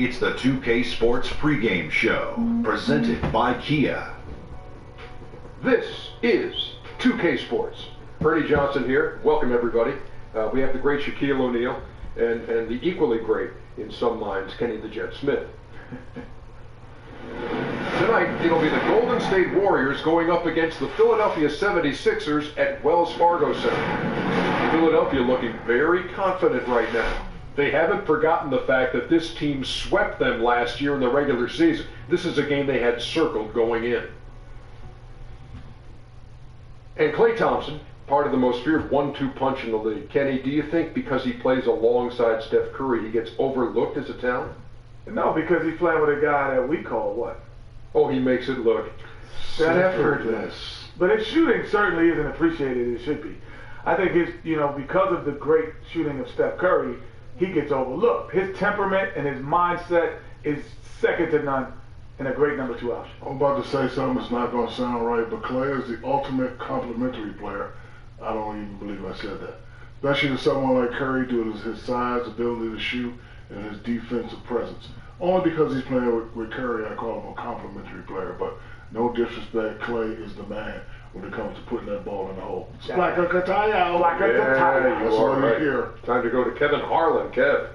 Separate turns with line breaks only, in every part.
It's the 2K Sports pregame show, presented by Kia.
This is 2K Sports. Ernie Johnson here. Welcome, everybody. We have the great Shaquille O'Neal and the equally great, in some minds, Kenny the Jet Smith. Tonight, it'll be the Golden State Warriors going up against the Philadelphia 76ers at Wells Fargo Center. Philadelphia looking very confident right now. They haven't forgotten the fact that this team swept them last year in the regular season. This is a game they had circled going in. And Klay Thompson, part of the most feared 1-2 punch in the league. Kenny, do you think because he plays alongside Steph Curry, he gets overlooked as a talent?
No, because he's playing with a guy that we call what?
Oh, he makes it look
That
effortless.
But his shooting certainly isn't appreciated as it should be. I think it's, because of the great shooting of Steph Curry, he gets overlooked. His temperament and his mindset is second to none and a great number 2 option.
I'm about to say something that's not going to sound right, but Klay is the ultimate complementary player. I don't even believe I said that. Especially to someone like Curry due to his size, ability to shoot, and his defensive presence. Only because he's playing with Curry, I call him a complimentary player. But no disrespect, Klay is the man when it comes to putting that ball in the hole. Splaka Kataya.
Yeah,
That's all you hear.
Time to go to Kevin Harlan. Kev.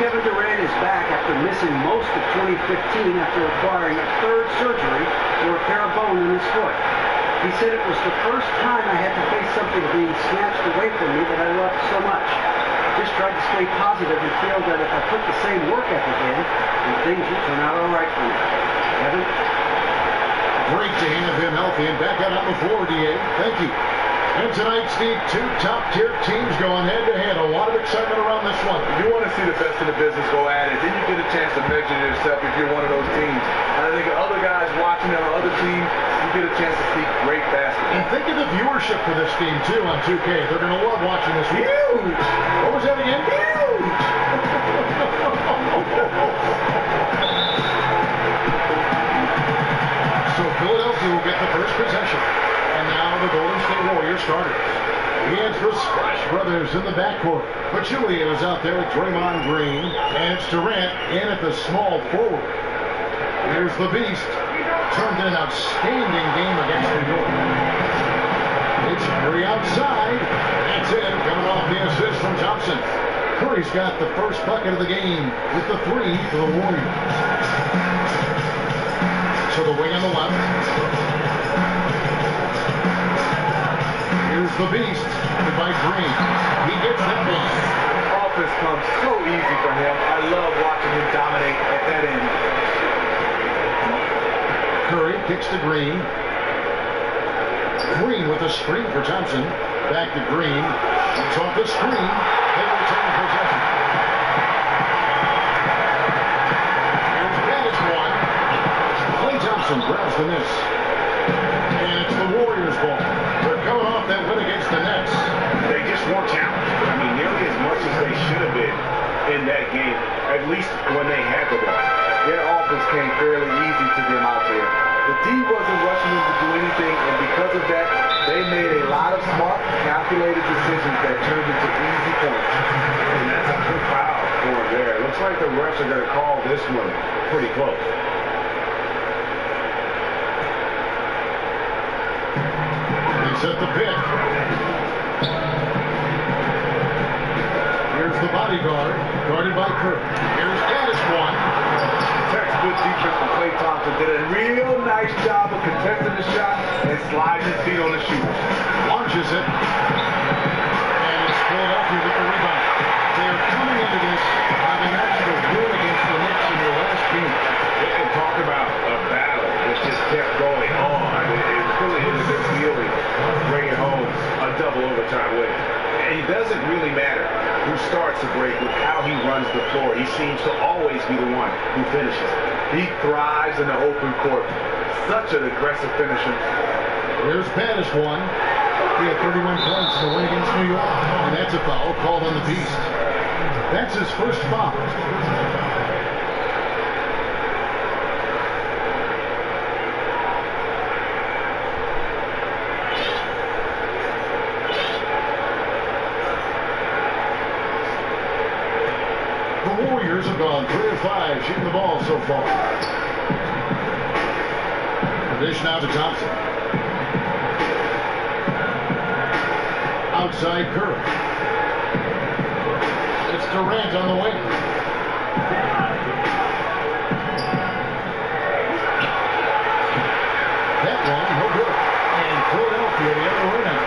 Kevin Durant is back after missing most of 2015 after requiring a third surgery to repair a bone in his foot. He said it was the first time I had to face something being snatched away from me that I loved so much. I just tried to stay positive and feel that if I put the same work ethic in, then things would turn out all right for me. Kevin?
Great to have him healthy and back out on the floor, D.A. Thank you. And tonight, Steve, 2 top-tier teams going head-to-head. A lot of excitement around this one.
You want to see the best in the business go at it. Then you get a chance to measure yourself if you're one of those teams. And I think other guys watching on other teams, you get a chance to see great basketball.
And think of the viewership for this team, too, on 2K. They're going to love watching this.
Huge!
What was that again?
Huge!
So Philadelphia will get the first possession. And now the Golden State Warriors starters. It's the Splash Brothers in the backcourt. Pachulia is out there with Draymond Green. And it's Durant in at the small forward. Here's the Beast. Turned in an outstanding game against New York. It's Curry outside. That's it. Coming off the assist from Thompson. Curry's got the first bucket of the game with the 3 for the Warriors. So the wing on the left. Here's the Beast by Green. He gets that one.
Offense comes so easy for him. I love watching him dominate at that end.
Curry kicks to Green. Green with a screen for Thompson. Back to Green. It's off the screen. They retain possession. Here's Dennis one. Klay Thompson grabs the miss. And it's the Warriors' ball. They're coming off that win against the Nets.
They just weren't challenged. I mean, nearly as much as they should have been in that game, at least when they had the ball.
Their offense came fairly easy to them out there. The D wasn't rushing them to do anything, and of that, they made a lot of smart, calculated decisions that turned into easy points.
And that's a good foul for him there. It looks like the refs are going to call this one pretty close.
They set the pick. Here's the bodyguard, guarded by Kirk. Here's Gaddis one.
Textbook defense from Klay Thompson did a real nice job of contesting the shot and sliding his feet on the shooter.
Launches it. And it's Philadelphia with the rebound. They are coming into this having actually won against the Knicks in their last game.
And talk about a battle that just kept going on. It really is a good feeling bringing home a double overtime win. And it doesn't really matter who starts the break with how he runs the floor. He seems to always be the one who finishes.
He thrives in the open court. Such an aggressive finisher.
Here's Gaddis one. He had 31 points to win against New York. And that's a foul called on the Beast. That's his first foul. The Warriors have gone 3 of 5 shooting the ball so far. The dish now to Thompson. Outside Curry. It's Durant on the wing. That one, no good. And Philadelphia the other way now.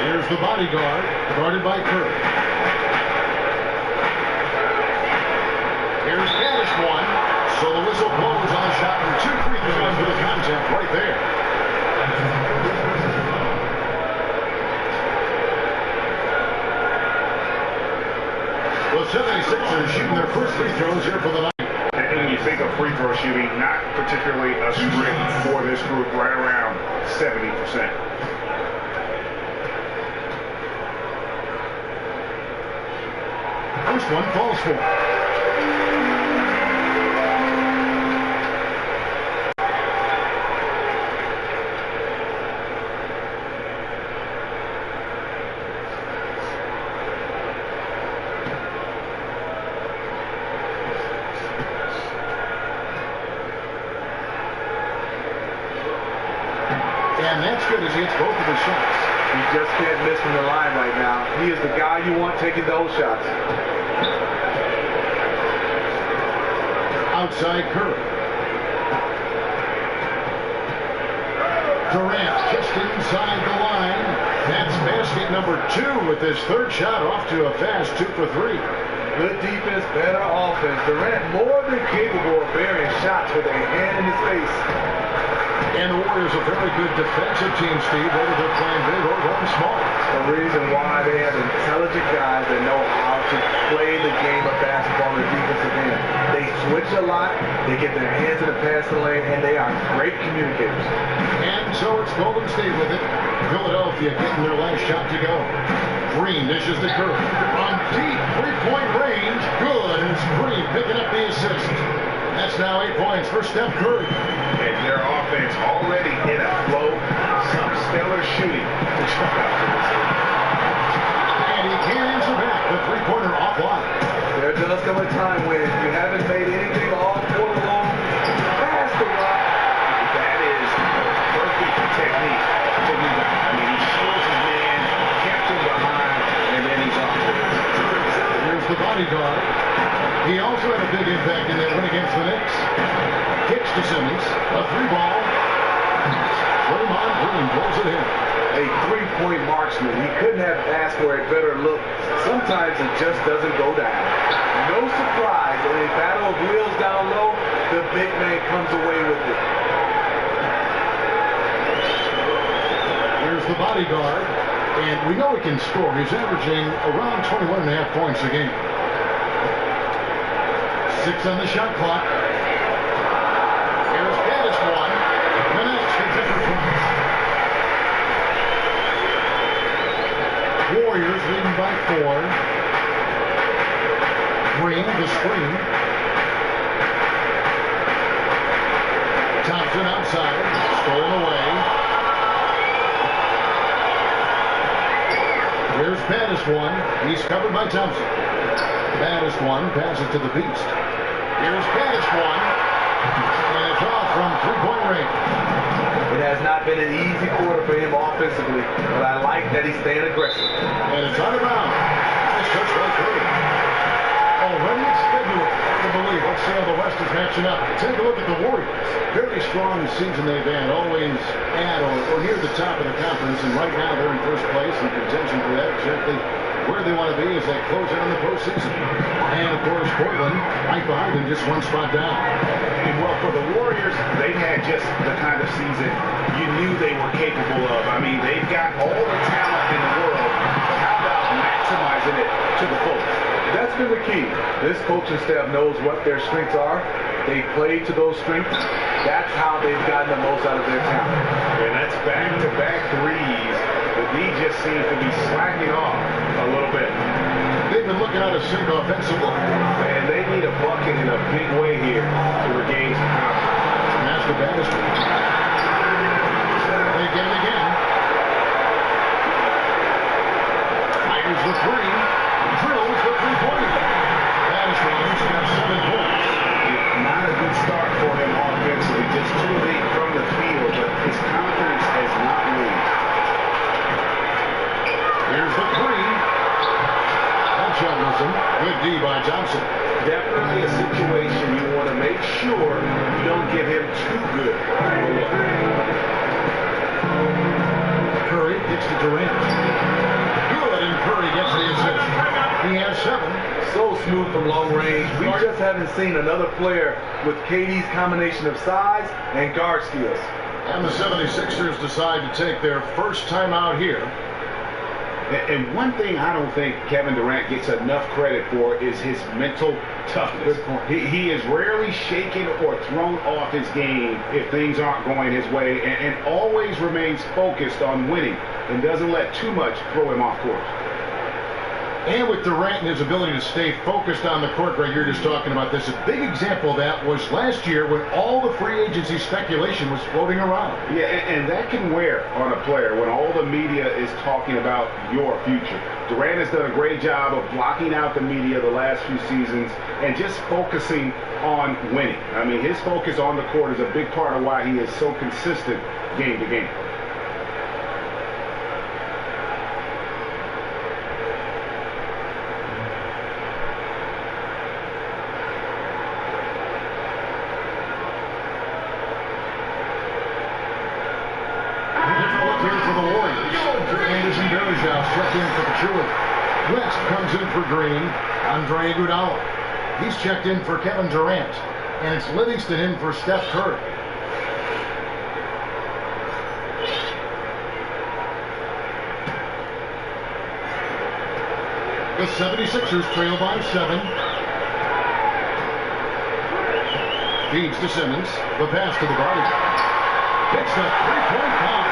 Here's the bodyguard, guarded by Curry. Here's Gaddis one. So the whistle blows on the shot and 2 free throws for the contact right there. The 76ers shooting their first free throws here for the night.
And when you think of free throw shooting, not particularly a strength for this group, right around 70%.
First one falls for. And that's good as he hits both of his shots.
You just can't miss from the line right now. He is the guy you want taking those shots.
Outside Curry. Durant just inside the line. That's basket number 2 with his third shot off to a fast 2 for 3.
Good defense, better offense. Durant more than capable of bearing shots with a hand in his face.
And the Warriors a very good defensive team, Steve, whether they're playing big or going small.
The reason why they have intelligent guys that know how to play the game of basketball on the defensive end. They switch a lot, they get their hands in the passing lane, and they are great communicators.
And so it's Golden State with it. Philadelphia getting their last shot to go. Green dishes to Curry. On deep three-point range. Good. And it's Green picking up the assist. That's now 8 points for Steph Curry.
And their offense already in a flow. Some stellar shooting to truck out to this game.
And he can't answer back. The three-pointer offline.
There does come a time when you haven't made anything all quarter long. Pass the rock.
That is perfect technique to rebound. I mean, he shields his man, kept him behind, and then he's off.
Here's the bodyguard. He also had a big impact in that win against the Knicks. Kicks to Simmons. A 3-ball. Draymond Green blows it in.
A three-point marksman. He couldn't have asked for a better look. Sometimes it just doesn't go down. No surprise, in a battle of wheels down low, the big man comes away with it.
Here's the bodyguard. And we know he can score. He's averaging around 21.5 points a game. 6 on the shot clock. Here's Gaddis one. Minutes for different points. Warriors leading by 4. Green, the screen. Thompson side. Stolen away. Here's Baddest one. He's covered by Thompson. Baddest one passes to the Beast. Here's Baddest one. And it's off from three-point range.
It has not been an easy quarter for him offensively, but I like that he's staying aggressive.
And it's out of bounds. Nice touch by Curry. Already it's February. To believe. Let's see how the West is matching up. Take a look at the Warriors. Very strong season they've had. Always at or near the top of the conference. And right now they're in first place in contention for that. Exactly where they want to be as they close in on the postseason. And of course Portland right behind them, just one spot down.
And well, for the Warriors, they've had just the kind of season you knew they were capable of. I mean, they've got all the talent in the world, but how about maximizing it to the fullest?
That's been the key. This coaching staff knows what their strengths are. They play to those strengths. That's how they've gotten the most out of their talent.
And that's back-to-back threes. The D just seems to be slacking off a little bit.
They've been looking out of sync offensively.
And they need a bucket in a big way here to regain some confidence.
And that's the baddest one. They get it again. Fires the three. Drills the three-pointer. Baddest one's got 7 points.
Not a good start for him offensively. Just too late from the field, but his confidence has not moved.
Here's the three. That shot missing. Good D by Thompson.
Definitely a situation you want to make sure you don't give him too good of a look.
Curry gets to Durant. Good, and Curry gets the assist. He has 7.
So smooth from long range. We just haven't seen another player with KD's combination of size and guard skills.
And the 76ers decide to take their first timeout here.
And one thing I don't think Kevin Durant gets enough credit for is his mental toughness.
Good point.
He is rarely shaken or thrown off his game if things aren't going his way, and always remains focused on winning and doesn't let too much throw him off course.
And with Durant and his ability to stay focused on the court, Greg, you're just talking about this. A big example of that was last year when all the free agency speculation was floating around.
Yeah, and that can wear on a player when all the media is talking about your future. Durant has done a great job of blocking out the media the last few seasons and just focusing on winning. I mean, his focus on the court is a big part of why he is so consistent game to game.
West comes in for Green. Andre Iguodala. He's checked in for Kevin Durant. And it's Livingston in for Steph Curry. The 76ers trail by 7. Feeds to Simmons. The pass to the body. Picks the three-point pop.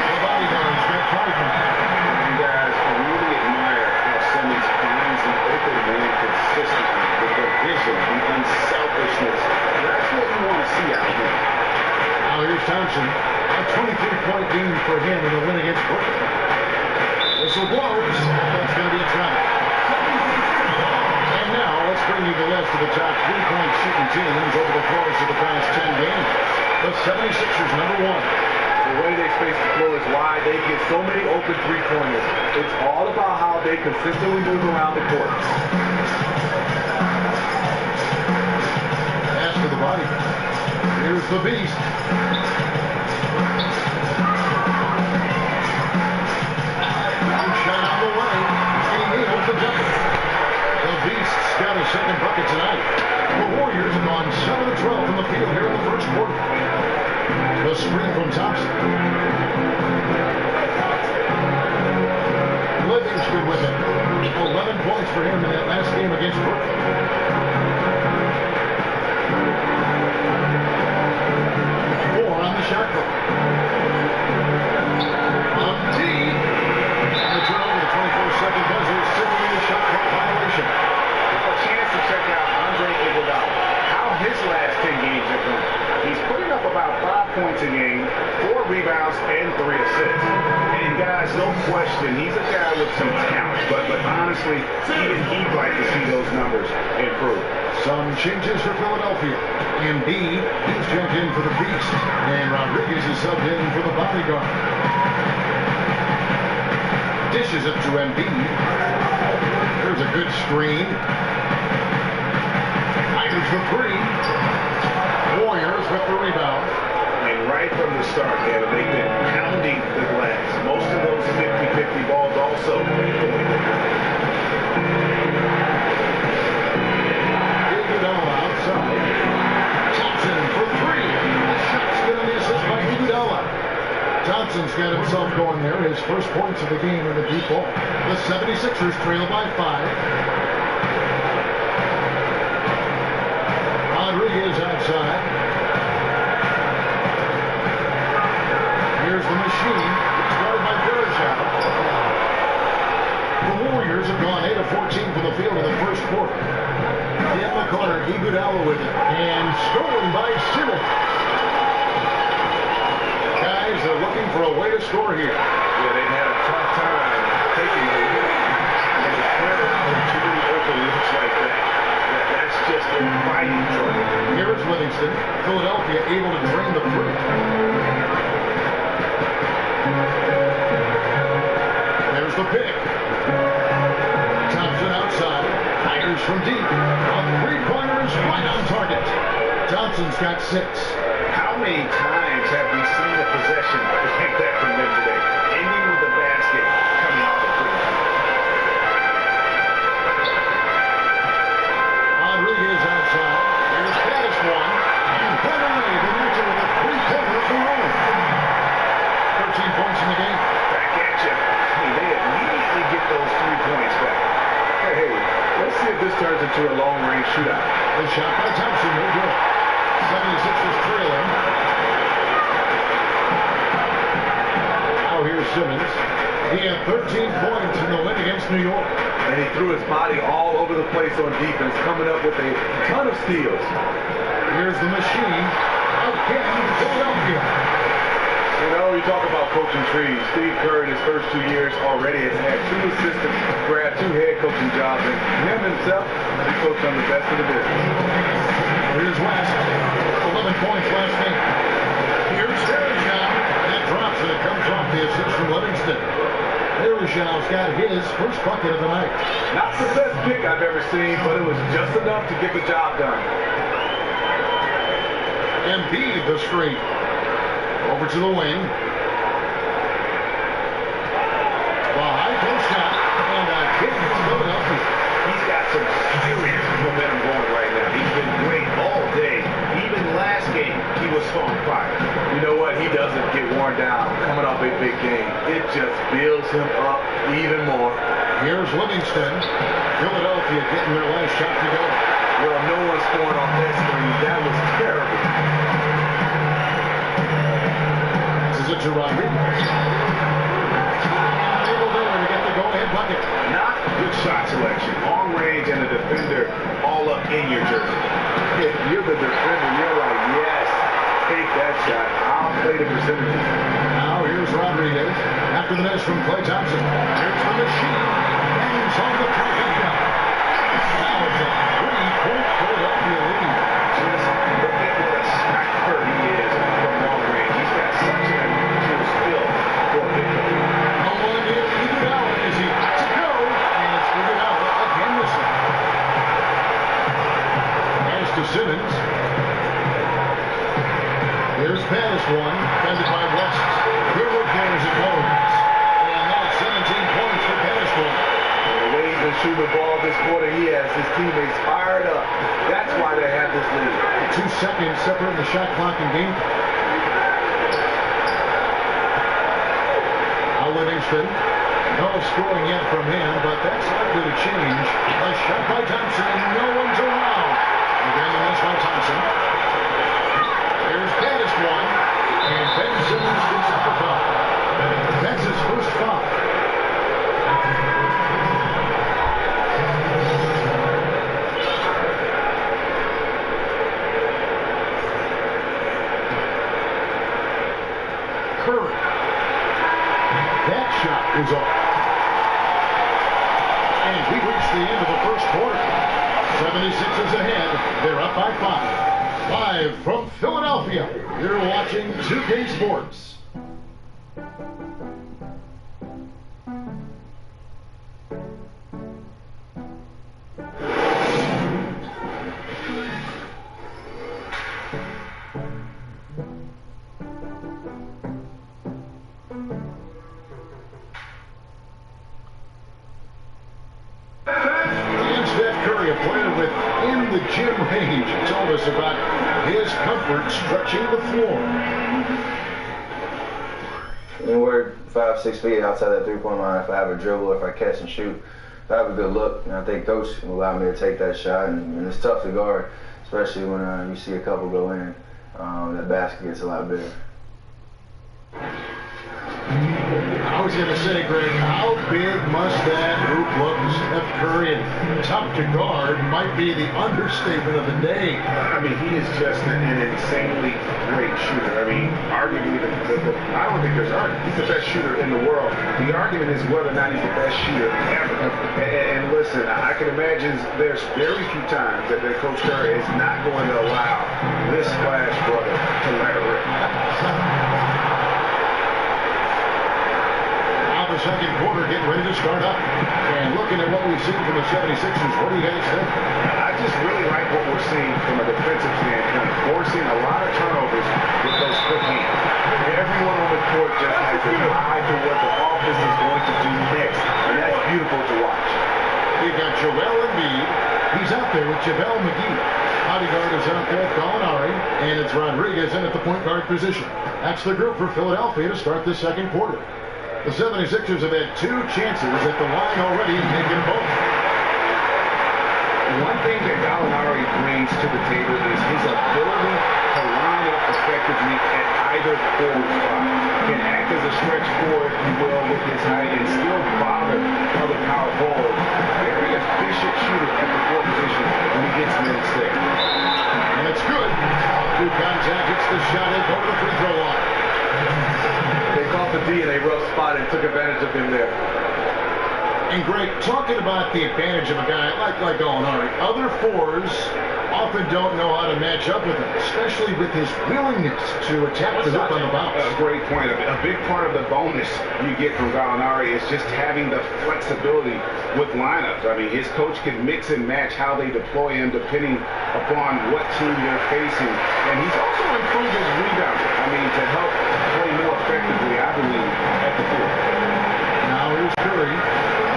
The body man's got Cardinal.
You guys really admire how Simmons finds an open man consistently with the vision, the unselfishness. That's what we want to see out here.
Now here's Thompson. A 23-point game for him in the win against Brooklyn. Whistle blows. That's going to be a try. And now let's bring you the list of the top three-point shooting teams over the course of the past 10 games. The 76ers, number 1.
The way they space the floor is why they get so many open three-pointers. It's all about how they consistently move around the court.
Pass to the body. Here's the Beast. Shot on the way. He nails the jumper. The Beast's got a second bucket tonight. The Warriors have gone 7-12 from the field here in the first quarter. The screen from Thompson. Livingston with it. 11 points for him in that last game against Brooklyn. Four on the shot clock. On D. The turnover, the 24-second buzzer, sitting in the shot clock violation.
A chance to check out Andre Iguodala. How his last 10 games have gone. He's putting up about 5 points a game, 4 rebounds, and 3 assists. And guys, no question, he's a guy with some talent. But honestly, even he'd like to see those numbers improve.
Some changes for Philadelphia. Embiid, he's checked in for the Beast. And Rodriguez is subbed in for the bodyguard. Dishes it to Embiid. There's a good screen. Tigers for 3. Warriors with the rebound.
And right from the start, Kevin, they've been pounding the glass. Most of those 50-50 balls also going there.
Outside. Thompson for 3. The shot's good on the assist by Iguodala. Johnson's got himself going there. His first points of the game in the deep ball. The 76ers trail by 5. Rodriguez outside. Here's the machine. It's guarded by Bergeron. The Warriors have gone 8 of 14 from the field in the first quarter. In the corner, Iguodala with it. And stolen by Simmons. Guys are looking for a way to score here.
Yeah, they've had a tough time taking the lead. And the clear out too many open looks like that. That's just inviting trouble.
Here's Livingston. Philadelphia able to drain the three. There's the pick. Thompson outside. Tigers from deep. A three-pointer is right on target. Johnson's got 6.
How many times have we seen a possession like that from them today? Ending with a basket coming off the free.
Rodriguez outside. There's Pettis one. And right away, the Knicks with a three-pointer of their own. 13 points in the game.
Back at you. Hey, they immediately get those 3 points back.
Hey, let's see if this turns into a long-range shootout.
The shot by Thompson, no good. 76ers trailing. Now here's Simmons. He had 13 points in the win against New York.
And he threw his body all over the place on defense, coming up with a ton of steals.
Here's the machine. Again, Philadelphia.
You know, you talk about coaching trees. Steve Kerr in his first 2 years already has had 2 assistants, grabbed 2 head coaching jobs, and him himself, he coached on the best of the business.
Here's West. 11 points last game. Here's Bergeron. That drops and it comes off the assist from Livingston. Bergeron's got his first bucket of the night.
Not the best pick I've ever seen, but it was just enough to get the job done.
Embiid the screen. Over to the wing. The high post shot. And a kick from Philadelphia.
He's got some serious momentum going right now. He's been great all day. Even last game, he was on fire.
You know what? He doesn't get worn down coming off a big game. It just builds him up even more.
Here's Livingston. Philadelphia getting their last shot to go.
Well, no one's scoring off that screen. That was terrible.
This is it to Rodriguez. Able there to get the go-ahead bucket.
Not good shot selection. Long range and a defender all up in your jersey.
If you're the defender, you're like, yes, take that shot. I'll play the percentages.
Now here's Rodriguez. After the miss from Klay Thompson. Here's the machine. Hangs on the target down. Now it's a 3-point Philadelphia lead.
Just look at what a sniper he is from long range. He's got such an unusual skill for a big man.
No one is Iguodala as he lets it go. And it's Iguodala again missing. There's to Simmons. Here's Pettis one. Defended by West. Here goes it goes. And that's 17 points for Pettis one.
The way he's been shooting the ball this quarter, he has his teammates fired up. That's why they have this lead.
2 seconds separating the shot clock and game. Now Livingston. No scoring yet from him, but that's likely to change. A shot by Thompson, and no one's around. Again, the miss by Thompson. There's Pettis one, and Ben Simmons gets up the foul. That's his first foul. is off. And we reached the end of the first quarter. 76ers ahead. They're up by 5. Live from Philadelphia, you're watching 2K Sports. Jim Range told us about his comfort stretching the floor.
Anywhere 5-6 feet outside that three-point line, if I have a dribble, if I catch and shoot, if I have a good look, and I think coach will allow me to take that shot. And it's tough to guard, especially when you see a couple go in. That basket gets a lot bigger.
I was going to say, Greg, how big must that group look? Steph Curry and tough to guard might be the understatement of the day.
I mean, he is just an insanely great shooter. I mean, arguably, I don't think there's argument. He's the best shooter in the world. The argument is whether or not he's the best shooter ever. And listen, I can imagine there's very few times that Coach Curry is not going to allow this Splash brother to let it rip.
The second quarter getting ready to start up. And looking at what we've seen from the 76ers, what do you guys think?
I just really like what we're seeing from a defensive standpoint, forcing a lot of turnovers with those quick hands. Everyone on the court just has an eye for what the offense is going to do next, and that's beautiful to watch.
You got Joel Embiid. He's out there with JaVale McGee. Bodyguard is out there with Gallinari, and it's Rodriguez in at the point guard position. That's the group for Philadelphia to start this second quarter. The 76ers have had 2 chances at the line already and taken both.
One thing that Gallinari brings to the table is his ability to line up effectively at either forward spot. Can act as a stretch forward, if you will, with his height and still bother other power forwards. Very efficient shooter at the forward position when he gets minutes there.
And it's good. Through contact, hits the shot and go to the free throw line.
They caught the D in a rough spot and took advantage of him there.
And Greg, talking about the advantage of a guy like Gallinari, other fours often don't know how to match up with him, especially with his willingness to attack the hoop on the bounce.
A great point. A big part of the bonus you get from Gallinari is just having the flexibility with lineups. I mean, his coach can mix and match how they deploy him depending upon what team they're facing. And he's also improved his rebounding. I mean, to help play more effectively, I believe, at the floor.
Now here's Curry.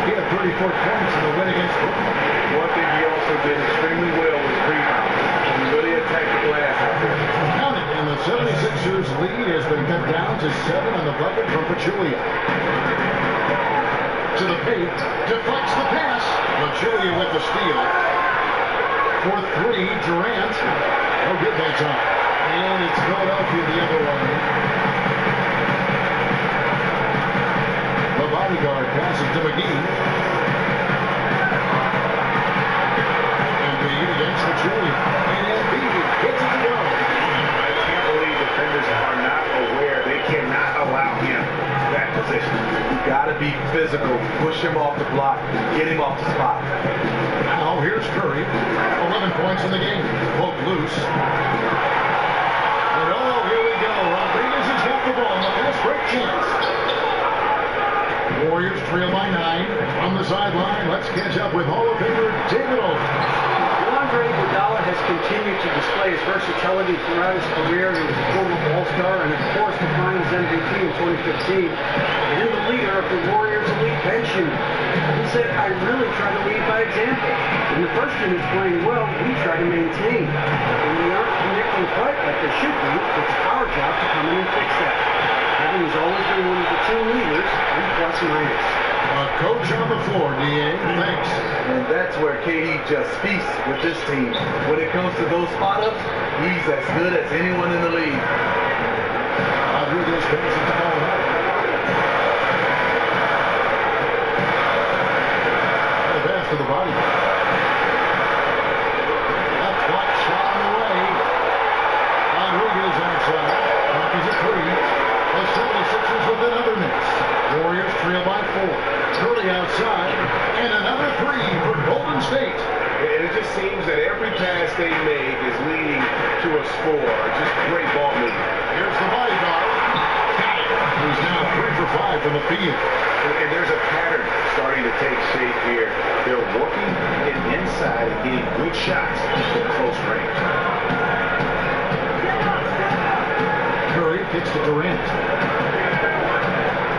He had 34 points in the win against Brooklyn.
One thing he also did extremely well was rebound. He really attacked the glass out there.
Count it, and the 76ers lead has been cut down to 7 on the bucket from Pachulia. To the paint, deflects the pass. Pachulia with the steal. For 3, Durant. No good that time. And it's Philadelphia the other way. The bodyguard passes to McGee. Embiid against Pachulia. And Embiid gets it to go.
I can't believe defenders are not aware. They cannot allow him that position.
You got to be physical. Push him off the block. Get him off the spot.
Now here's Curry. 11 points in the game. Poke loose. And oh, here we go. Rodriguez has got the ball. The fast break chance. Warriors trail by 9. From the sideline, let's catch up with Hall of Famer David Olson.
Andre Iguodala has continued to display his versatility throughout his career. He was a former All-Star and, of course, the Finals MVP in 2015 and the leader of the Warriors' elite bench unit. He said, I really try to lead by example. When the first unit's playing well, we try to maintain. When they aren't connecting quite like they should be, it's our job to come in and fix that. Having has always been one of the team leaders, and plus minus.
Coach on the floor, D.A. Thanks.
And that's where KD just speaks with this team. When it comes to those spot-ups, he's as good as anyone in the league.
Rodriguez passes the ball. The pass to the body. Left block shot on the way. Rodriguez outside. Mark is a 3. The 76ers with another miss. Warriors trail by 4.
they make is leading to a score. Just great ball movement.
Here's the bodyguard. Got it. He's now 3 for 5 from the field.
And there's a pattern starting to take shape here. They're working it inside and getting good shots from close range.
Curry kicks to Durant.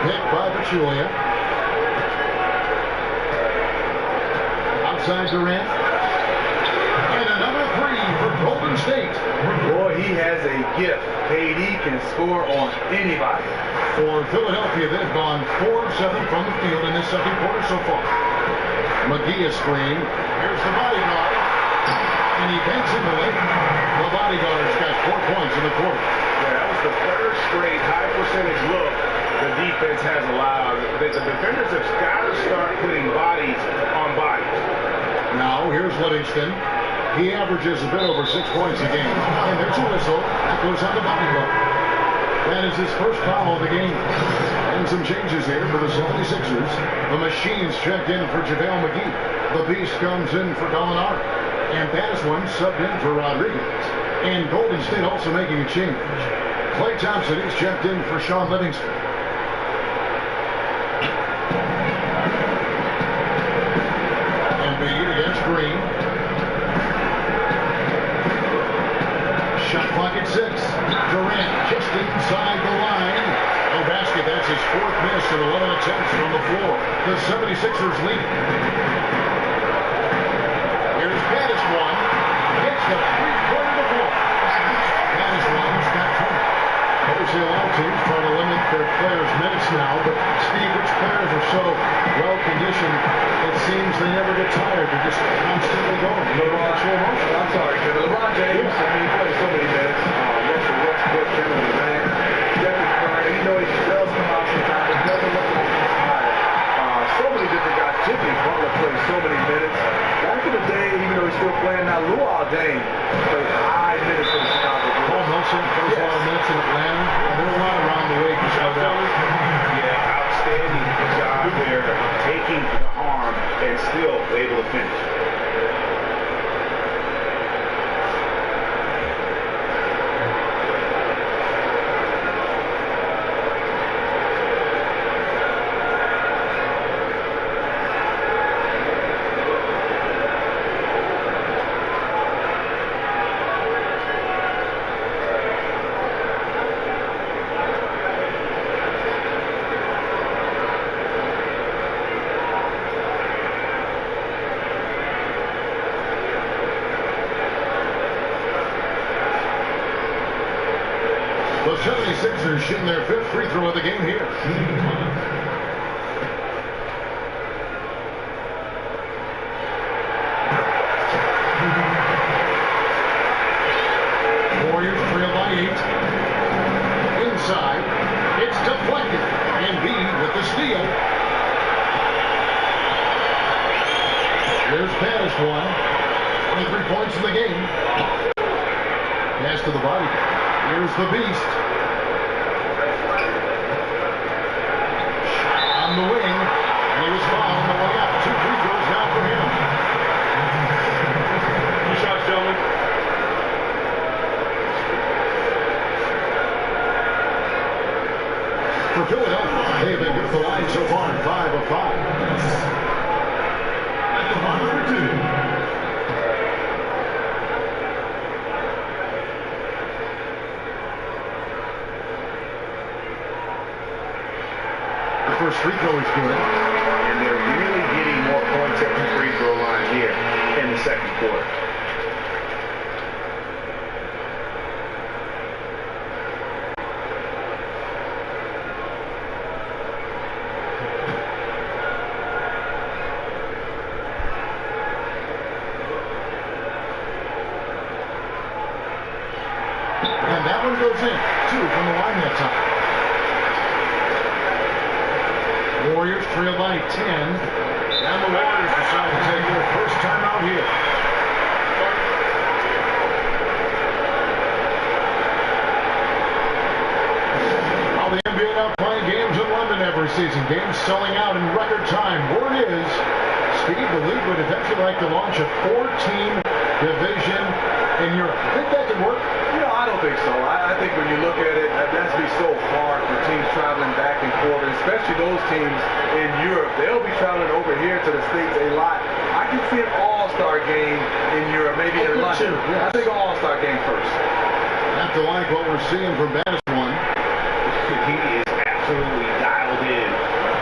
Picked by Pachulia. Outside Durant. And another 3 for Golden State.
Boy, he has a gift. KD can score on anybody.
For Philadelphia, they've gone 4 of 7 from the field in this second quarter so far. McGee is screen. Here's the bodyguard. And he banks into it. The bodyguard's got 4 points in the quarter.
Yeah, that was the third straight high percentage look the defense has allowed. The defenders have got to start putting bodies on bodies.
Now, here's Livingston. He averages a bit over 6 points a game. And there's a whistle. That goes on the bodyguard. That is his first foul of the game. And some changes here for the 76ers. The Machines checked in for JaVale McGee. The Beast comes in for Gallinari. And Basswan subbed in for Rodriguez. And Golden State also making a change. Klay Thompson is checked in for Shaun Livingston. Embiid against Green. Shot clock at 6. Durant just inside the line. No basket. That's his 4th miss and 11 attempts from the floor. The 76ers lead. Here's Basswan. Gets the 3-pointer to floor. Basswan's got 20. Obviously, a lot of teams try to limit their players' minutes now, but Steve, which players are so well conditioned, it seems they never get tired. They're just constantly going.
I'm sorry, Kevin. LeBron James, I mean, he plays so many minutes. Russell Westbrook, Kevin Durant, Stephen Curry. You know, he does come out sometimes, but doesn't look like he's tired. So many different guys. Jimmy Butler plays so many minutes. Back in the day, even though he's still playing now, Luol Deng played high minutes for the Chicago Bulls.
Paul Nelson plays a lot of minutes in Atlanta. There's a lot around the league to show that.
Yeah, outstanding job there, taking the harm and still able to finish.
The 76ers shooting their 5th free throw of the game here. Warriors trail by 8. Inside. It's deflected. Embiid with the steal. Here's Basswan. 23 points in the game. Pass to the body. Here's the Beast. On the wing. And he was fouled on the way up. 2 free throws now for him. 2 shots, gentlemen. For Philadelphia, they've been good at the line so far. 5 of 5. At the line number 2. First free throw is good.
And they're really getting more points at the free throw line here in the second quarter.
And that one goes in. 2 from the line that time. Warriors trail by 10. And the Warriors decide to take their first time out here. How the NBA now playing games in London every season. Games selling out in record time. Word is, Steve, the league would eventually like to launch a 4-team division in Europe. Think that could work?
You know, I don't think so. I think when you look at it, that's be so hard for teams traveling back and forth, and especially those teams in Europe. They'll be traveling over here to the States a lot. I can see an all-star game in Europe, maybe in London.
Yes.
I think an all-star game first.
Have to like what we're seeing from Batiswan.
He is absolutely dialed in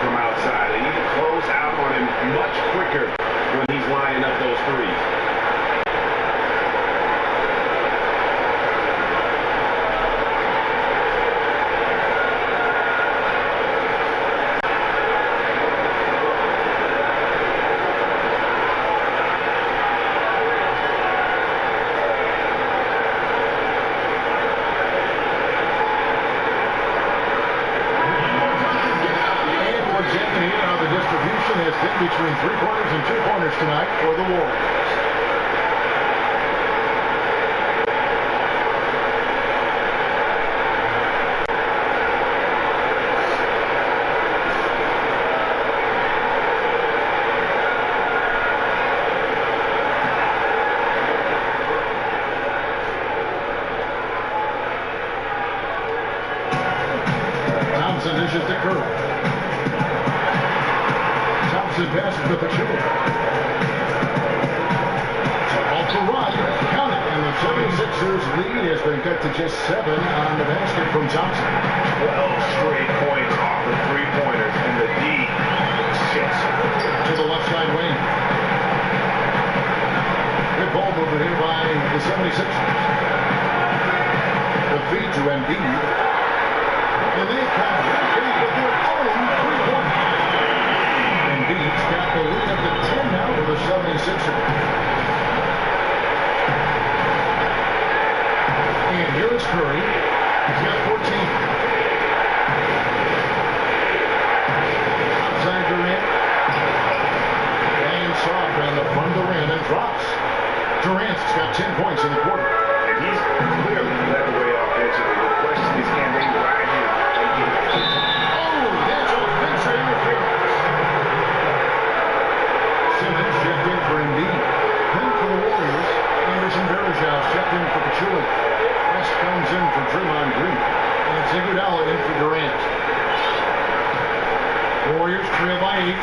from outside. They need to close out on him much quicker when he's lining up those threes.
Between 3-pointers and 2-pointers tonight for the Warriors. Thompson dishes to Curry. Passes to Pachulia. So off the run, count it, and the 76ers lead has been cut to just 7 on the basket from Thompson.
12 straight points off the three-pointers, and the D shifts
to the left side wing. Good ball movement here by the 76ers. The feed to Embiid. And they come back with their own three-pointer. Embiid's got the lead up to 10 now for the 76ers. And here is Curry. He's got 14. Outside Durant. And soft on the front of the rim and drops. Durant's got 10 points in the quarter.
And he's clearly led the way offensively. The question is, can they ride him and get it?
Oh, that's offensive interference. Simmons checked in for Embiid. Then for the Warriors, Anderson Varejao checked in for Pachulia. West comes in for Draymond Green. And Iguodala in for Durant. Warriors trail by 8.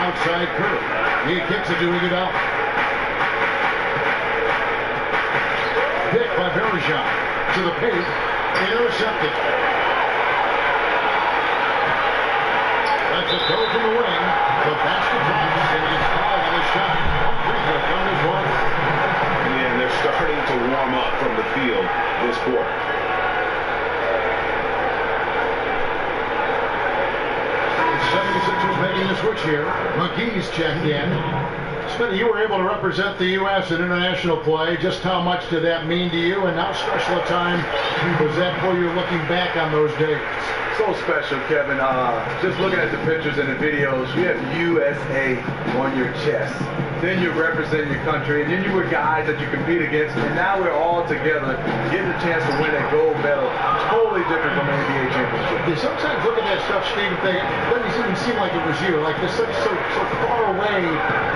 Outside Curry. He kicks it to Iguodala. Pick by Varejao. To the paint. Intercepted. That's a throw from the wing. The basket drops and gets fouled on the shot.
And they're starting to warm up from the field this quarter.
The 76ers making the switch here. McGee's checked in. Smitty, you were able to represent the U.S. in international play. Just how much did that mean to you, and how special a time was that for you looking back on those days?
So special, Kevin. Just looking at the pictures and the videos, you have USA on your chest. Then you're representing your country, and then you were guys that you compete against, and now we're all together getting a chance to win that gold medal. Totally different from an NBA championship.
You sometimes look at that stuff, Steve, and think, it doesn't even seem like it was you. Like this so far away,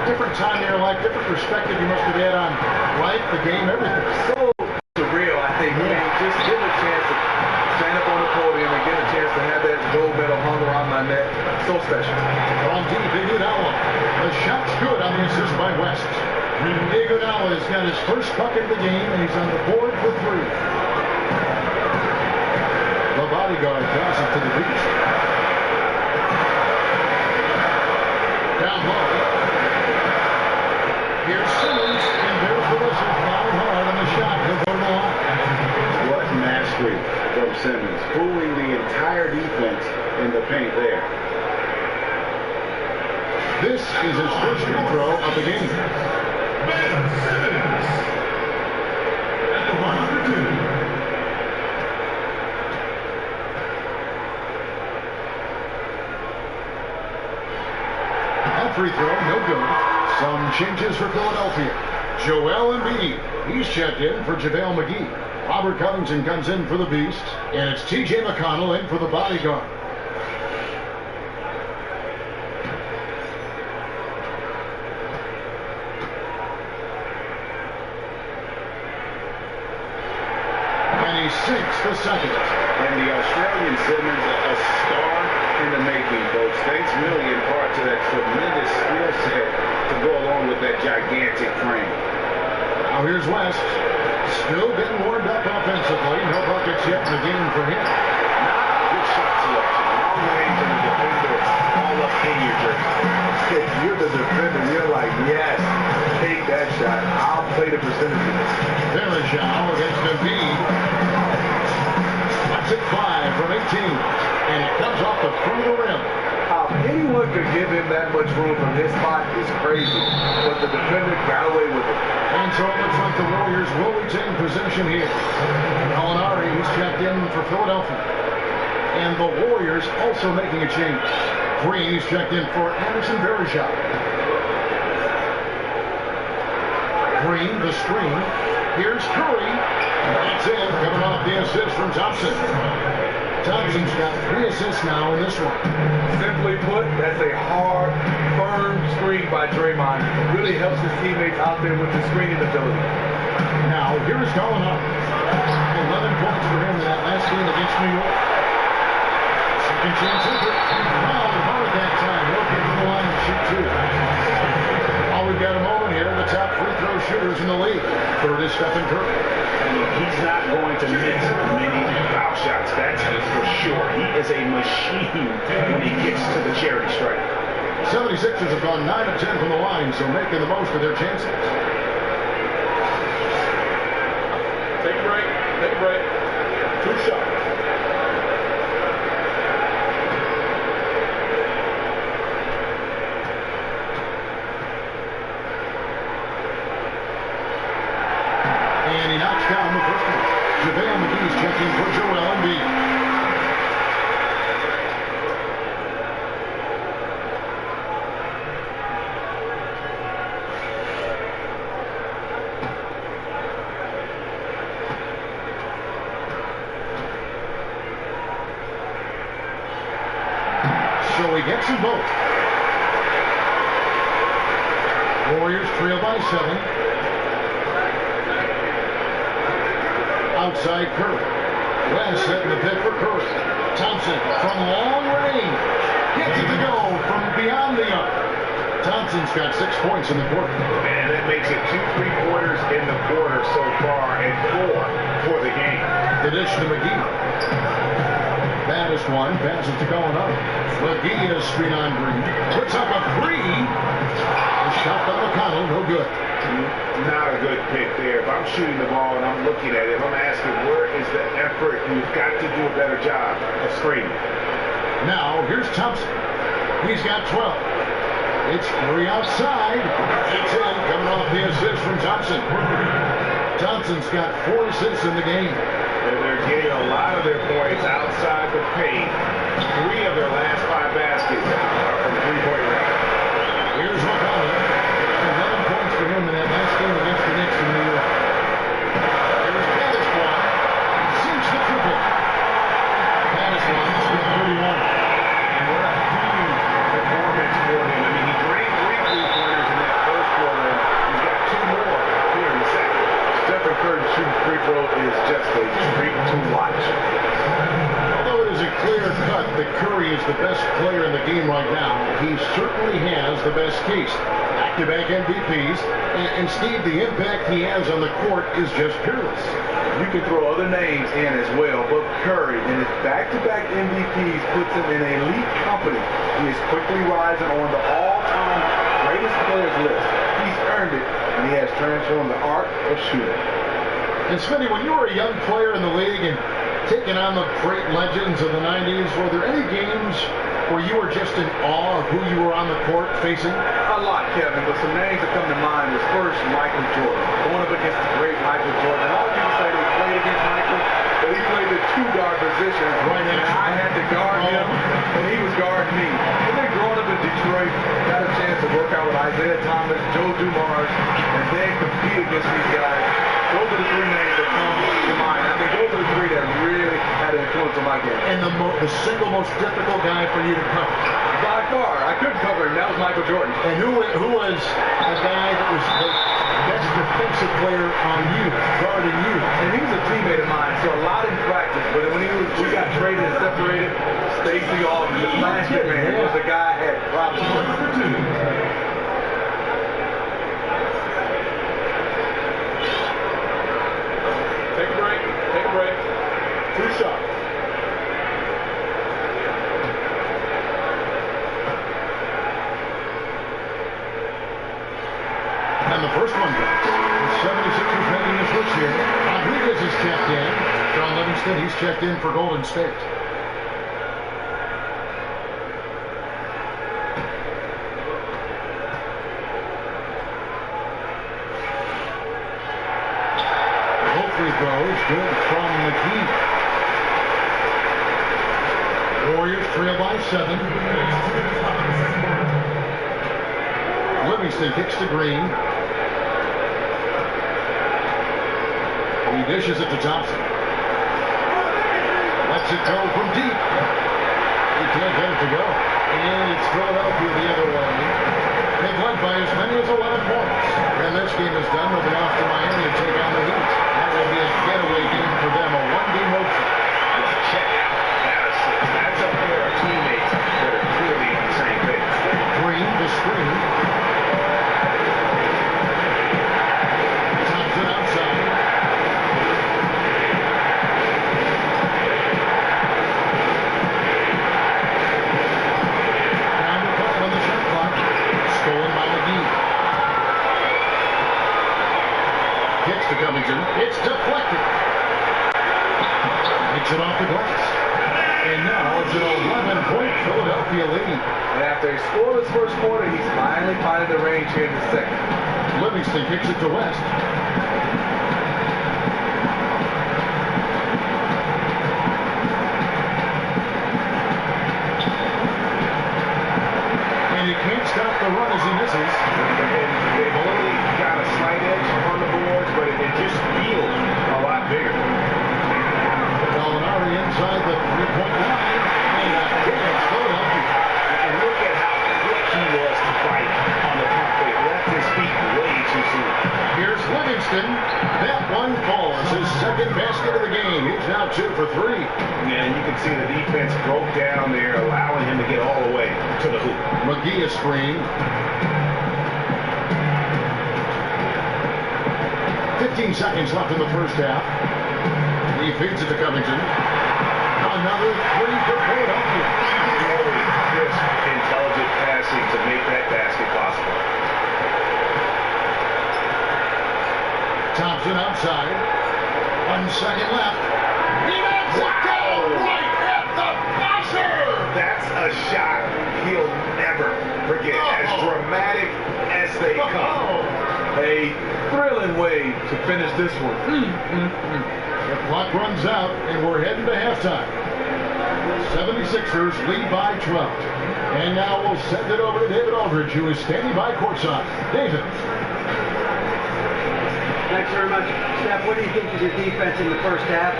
different time in your life, different perspective you must have had on life, the game, everything.
So surreal, I think. Man, just getting a chance to stand up on the podium and get a chance to have that gold medal hung around my neck. So special.
On deep, Iguodala. The shot's good on the assist by West. Iguodala has got his first puck in the game, and he's on the board for 3. The bodyguard draws it to the beach. Down low. Here's Simmons, and there's the whistle. Foul hard on the shot. He'll go to the line.
What mastery from Simmons, fooling the entire defense in the paint there.
This is his first free throw of the game.
Ben Simmons at the line for 2.
A free throw, no good. Some changes for Philadelphia. Joel Embiid, he's checked in for JaVale McGee. Robert Covington comes in for the Beast, and it's T.J. McConnell in for the bodyguard. sinks the second.
And the Australian Simmons, a star in the making, folks. Thanks really in part to that tremendous skill set to go along with that gigantic frame.
Now here's West. Still getting warmed up offensively. No buckets yet in the game for him.
Good shot selection. Long range and the defender all up in your jersey. If you're the defender, you're like, yes, take that shot. I'll play the percentages.
Varejao against Embiid. That's it 5 from 18. And it comes off the front of the rim.
How anyone could give him that much room from his spot is crazy. But the defender got away with it.
And so it looks like the Warriors will retain possession here. Gallinari, he's checked in for Philadelphia. And the Warriors also making a change. Green, he's checked in for Anderson Varejao. Green, the screen. Here's Curry. That's in, coming off the assist from Thompson. Thompson's got 3 assists now in this one.
Simply put, that's a hard, firm screen by Draymond. Really helps his teammates out there with the screening ability.
Now, here's Gallinari. 11 points for him in that last game against New York. Second chance is it. Fouled hard that time. Working to the line to shoot 2. Now we've got a moment here. The top free throw shooters in the league. Third is Stephen Curry.
He's not going to miss many foul shots, that's for sure. He is a machine when he gets to the charity stripe.
76ers have gone 9 of 10 from the line, so making the most of their chances.
Take a break. Take a break. 2 shots.
And he knocks down the first one. JaVale McGee's checking for Joel Embiid. So he gets them both. Warriors trail by 7. Outside Curry. West setting the pick for Curry. Thompson from long range. Gets it to go from beyond the arc. Thompson's got 6 points in the quarter.
Man, that makes it 2 3-quarters in the quarter so far and 4 for the game.
The dish to McGee. Baddest one. Passes to Gallinari. McGee is screen on Green. Puts up a 3. A shot by McConnell. No good.
Not a good pick there. If I'm shooting the ball and I'm looking at it, I'm asking, where is the effort? You've got to do a better job of screening.
Now, here's Thompson. He's got 12. It's Curry outside. It's in, coming off the assist from Thompson. Thompson's got 4 assists in the game.
They're getting a lot of their points outside the paint. 3 of their last 5 baskets are from 3-point range.
Here's McConnell. 11 points for him in that last game against the Knicks in New York. Here's Patterson. Sinks the triple. Patterson with 31.
And what a huge performance for him. I mean, he drained 3 3-pointers in that first quarter. He's got 2 more here in the second.
Stephen Curry shooting free throw is just a treat to watch.
Although it is a clear cut that Curry is the best player in the game right now, he certainly has the best case. Back-to-back MVPs, and Steve, the impact he has on the court is just peerless.
You can throw other names in as well, but Curry and his back-to-back MVPs puts him in elite company. He is quickly rising on the all-time greatest players list. He's earned it, and he has transformed the art of shooting.
And Smitty, when you were a young player in the league and taking on the great legends of the 90s, were there any games where you were just in awe of who you were on the court facing?
A lot, Kevin, but some names that come to mind is first Michael Jordan. Going up against the great Michael Jordan. And all people say they played against Michael, but he played the 2-guard position.
Right,
and I had to guard him, and he was guarding me. And then growing up in Detroit, got a chance to work out with Isaiah Thomas, Joe Dumars, and then compete against these guys. Those are the 3 names that come to mind. I think those are the 3 that really had an influence on my game.
And the single most difficult guy for you to cover?
By far, I couldn't cover him. That was Michael Jordan.
And who was a guy that was the best defensive player on you, guarding you?
And he was a teammate of mine, so a lot of
Livingston, he's checked in for Golden State. Both free throws good from McGee. Warriors trail by 7. Livingston kicks to Green. He dishes it to Thompson. Lets it go from deep. He can't get it to go. And it's Philadelphia the other way. They've led by as many as 11 points. When this game is done, they'll be off to Miami to take on the Heat. That will be a getaway game for them, a one-game road trip.
Check out that assist. That's a pair of teammates that are clearly on the same page.
Green, the screen. Thompson outside. Down to couple on the shot clock. Stolen by McGee. Kicks to Covington. It's deflected. Makes it off the glass. And now it's an 11-point Philadelphia lead.
And after he scored his first quarter, he's finally finding the range here in the second.
Livingston kicks it to West. And he can't stop the run as he misses.
And they've only got a slight edge on the boards, but it just feels a lot bigger.
Gallinari inside the three-point line. And it's Philadelphia.
And look at how quick he was to fight on the pump fake. Left his feet way too soon.
Here's Livingston. That one falls. His second basket of the game. He's now 2 for 3.
And you can see the defense broke down there, allowing him to get all the way to the hoop.
McGee a screen. 15 seconds left in the first half. He feeds it to Covington. Another 3 for Philadelphia.
Really crisp, intelligent passing to make that basket possible.
Thompson outside. 1 second left. He lets it go right at the buzzer.
That's a shot he'll never forget. As dramatic as they come.
A thrilling way to finish this one.
The clock runs out, and we're heading to halftime. 76ers lead by 12. And now we'll send it over to David Aldridge, who is standing by courtside. David.
Thanks very much. Steph, what do you think of your defense in the first half?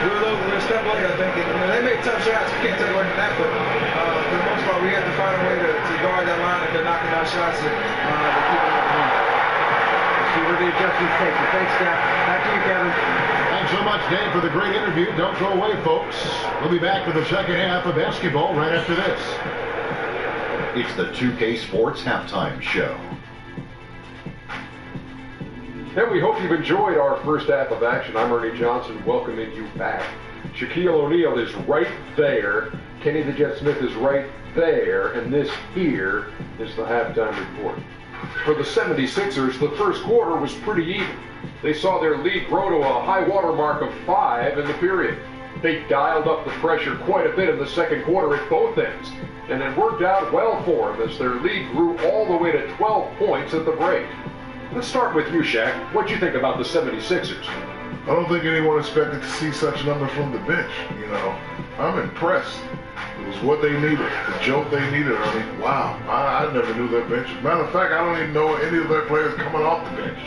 We're step up, I think. They made tough shots. We can't take away from that, but for the most part, we had to find a way to guard that line if they're knocking down shots and to keep them up.
See where the adjustments take you. Thanks, Steph. Back to you, Kevin.
Thanks so much, Dave, for the great interview. Don't go away, folks. We'll be back for the second half of basketball right after this.
It's the 2K Sports Halftime Show.
And we hope you've enjoyed our first half of action. I'm Ernie Johnson, welcoming you back. Shaquille O'Neal is right there. Kenny the Jet Smith is right there. And this here is the halftime report. For the 76ers, the first quarter was pretty even. They saw their lead grow to a high water mark of 5 in the period. They dialed up the pressure quite a bit in the second quarter at both ends. And it worked out well for them as their lead grew all the way to 12 points at the break. Let's start with you, Shaq. What'd you think about the 76ers?
I don't think anyone expected to see such numbers from the bench. You know, I'm impressed. It was what they needed, the jolt they needed. I mean, wow, I never knew their bench. Matter of fact, I don't even know any of their players coming off the bench.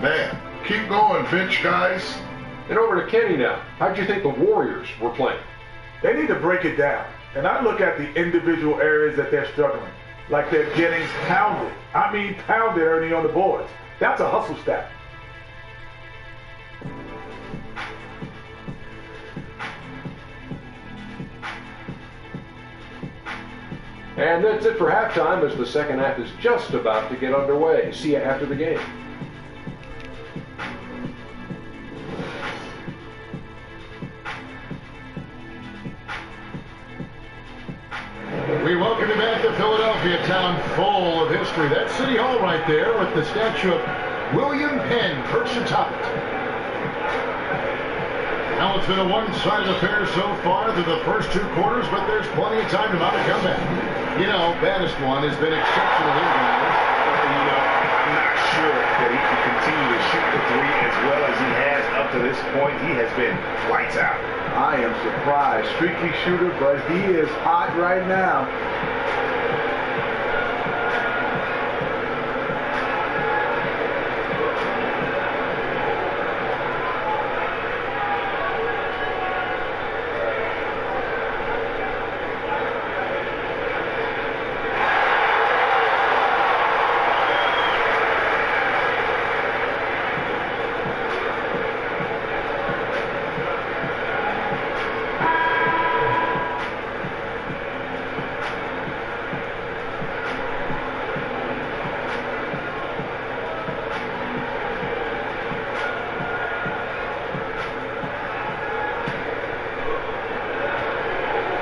Man, keep going, bench guys.
And over to Kenny now. How'd you think the Warriors were playing?
They need to break it down. And I look at the individual areas that they're struggling. Like they're getting pounded. I mean pounded, Ernie, on the boards. That's a hustle stat.
And that's it for halftime as the second half is just about to get underway. See you after the game.
We welcome you back to Philadelphia, a town full of history. That's City Hall right there with the statue of William Penn perched atop it. Now it's been a one-sided affair so far through the first 2 quarters, but there's plenty of time to mount a comeback. You know, baddest one has been exceptional here, guys.
I'm not sure that he can continue to shoot the 3 as well as he has up to this point. He has been lights out.
I am surprised. Streaky shooter, but he is hot right now.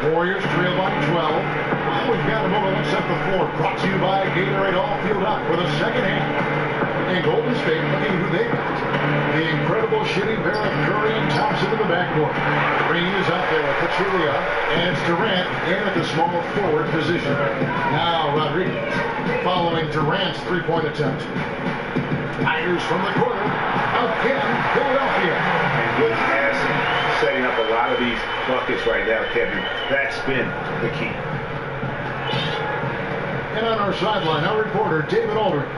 Warriors trail by 12. Well, we've got a moment. Let's set the floor. Brought to you by Gatorade All Field Up for the second half. And Golden State looking who they got. The incredible shooting pair of Curry and Thompson in the backcourt. Green is out there with Pachulia. And Durant in at the small forward position. Now Rodriguez following Durant's three-point attempt. Fires from the corner. Again, Philadelphia.
And good passing, setting up a lot of these buckets right now, Kevin. That's been the key.
And on our sideline, our reporter, David Aldridge.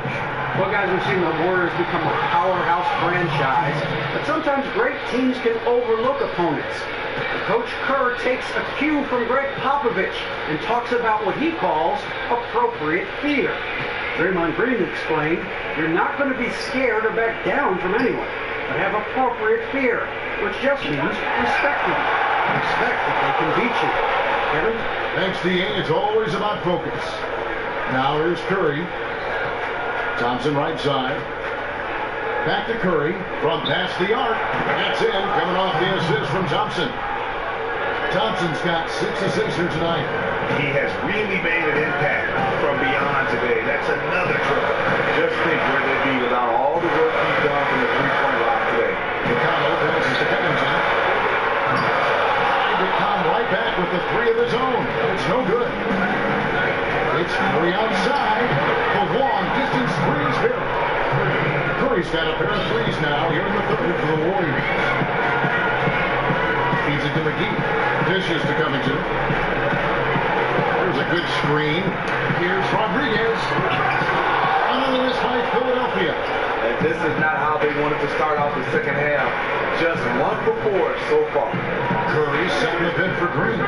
Well, guys, we've seen the Warriors become a powerhouse franchise, but sometimes great teams can overlook opponents. Coach Kerr takes a cue from Greg Popovich and talks about what he calls appropriate fear. Draymond Green explained, "You're not going to be scared or back down from anyone, but have appropriate fear, which just means respect them. Respect that they can beat you." Kevin?
Thanks, D.A. It's always about focus. Now here's Curry. Thompson right side. Back to Curry from past the arc. That's in, coming off the assist from Thompson. Thompson's got 6 assists here tonight.
He has really made an impact from beyond today. That's another triple.
Just think where they'd be without all the work he's done from the three-point line today.
Chicago passes to Covington. To come right back with the 3 of his own. It's no good. It's Curry outside. The long-distance threes here. Curry's got a pair of threes now here in the third for the Warriors. Feeds it to McGee. Dishes to Covington. There's a good screen. Here's Rodriguez. Another miss by Philadelphia.
And this is not how they wanted to start off the second half. Just 1 for 4 so far.
Curry setting the pin for Green.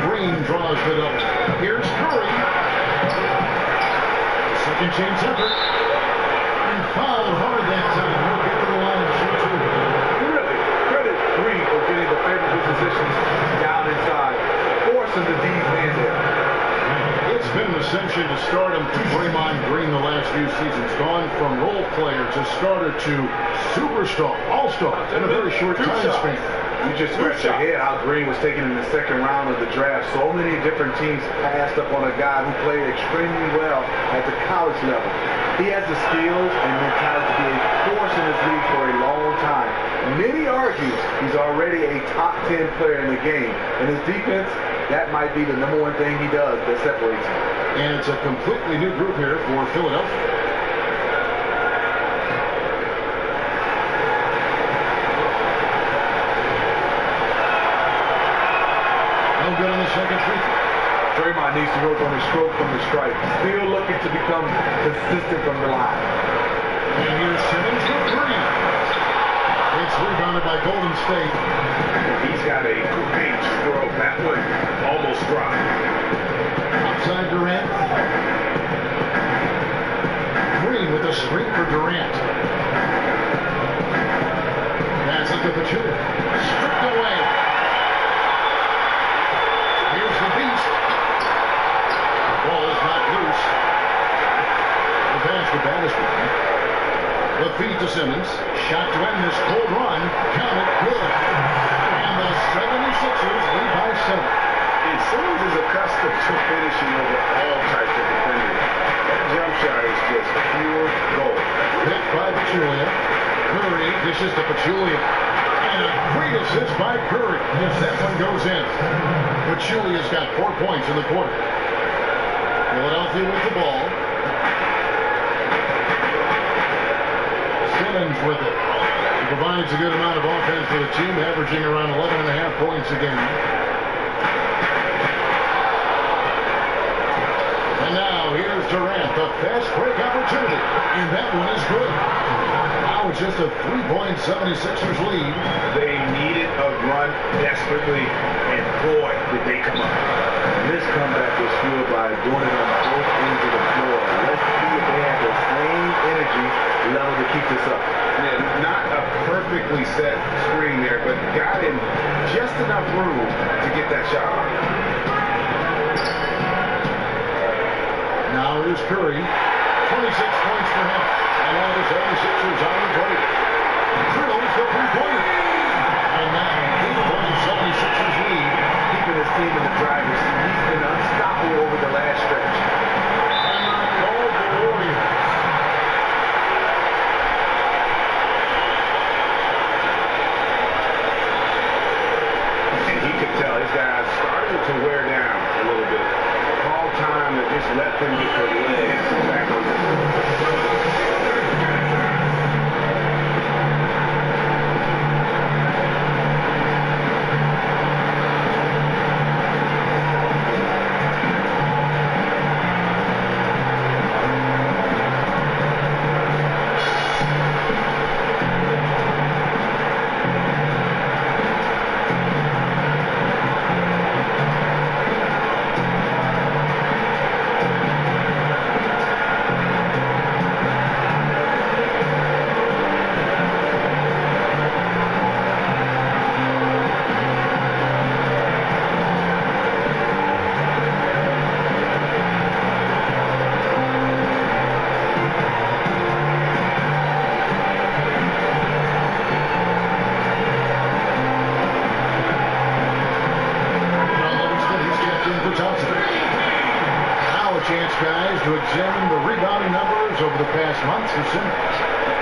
Green draws the double. Here's Curry. Second chance effort. And fouled hard that time. He'll get to the line and shoot 2.
Really, credit Green for getting the favorable positions down inside, forcing the D's man there.
It's been an ascension to stardom to Draymond Green the last few seasons. Gone from role player to starter to superstar, all-star in a very short time span.
You just scratch your head how Green was taken in the second round of the draft. So many different teams passed up on a guy who played extremely well at the college level. He has the skills and mentality to be a force in this league for a long time. Many argue he's already a top 10 player in the game. And his defense, that might be the number one thing he does that separates him.
And it's a completely new group here for Philadelphia. Good on the second free throw.
Draymond needs to work on his stroke from the stripe. Still looking to become consistent from the line.
And here's Simmons for 3. It's rebounded by Golden State.
He's got a great stroke. That one almost dropped.
Outside Durant. Green with a screen for Durant. That's it to Pachulia. Stripped away. Here's the beast. Ball is not loose. The pass to Battister. The feed to Simmons. Shot to end this cold run. Count it. Good. And the 76ers lead by 7.
And Simmons is accustomed to finishing over all types of defenders. That jump shot is just pure gold.
Hit by Pachulia. Curry dishes to Pachulia. And And a great assist by Curry. Yes, that one goes in. But Shuli has got 4 points in the quarter. Philadelphia with the ball. Simmons with it. He provides a good amount of offense for the team, averaging around 11.5 points a game. And now here's Durant, the fast break opportunity. And that one is good. Now it's just a 3-point 76ers lead.
They needed a run desperately, and boy, did they come up.
This comeback was fueled by doing it on both ends of the floor. Let's see if they have the same energy level to keep this up.
Yeah, not a perfectly set screen there, but got in just enough room to get that shot on.
Now here's Curry. 26 points for him. And now the 76ers on the break. Drills the three-pointer. And now 8-point 76ers lead.
Keeping his team in the driver's seat. He's been unstoppable over the last stretch.
And now call the Warriors.
And he could tell his guys started to wear down a little bit. Call time to just let them get their legs back on the
to examine the rebounding numbers over the past months or so.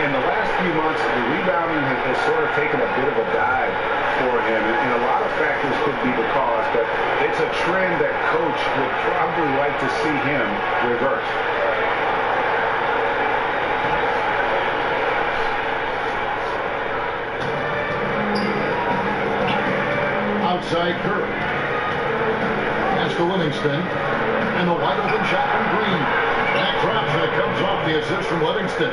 In the last few months, the rebounding has sort of taken a bit of a dive for him, and a lot of factors could be the cause, but it's a trend that Coach would probably like to see him reverse.
Outside Curry. Pass to Livingston. And the wide open shot from Green. That drops and it comes off the assist from Livingston.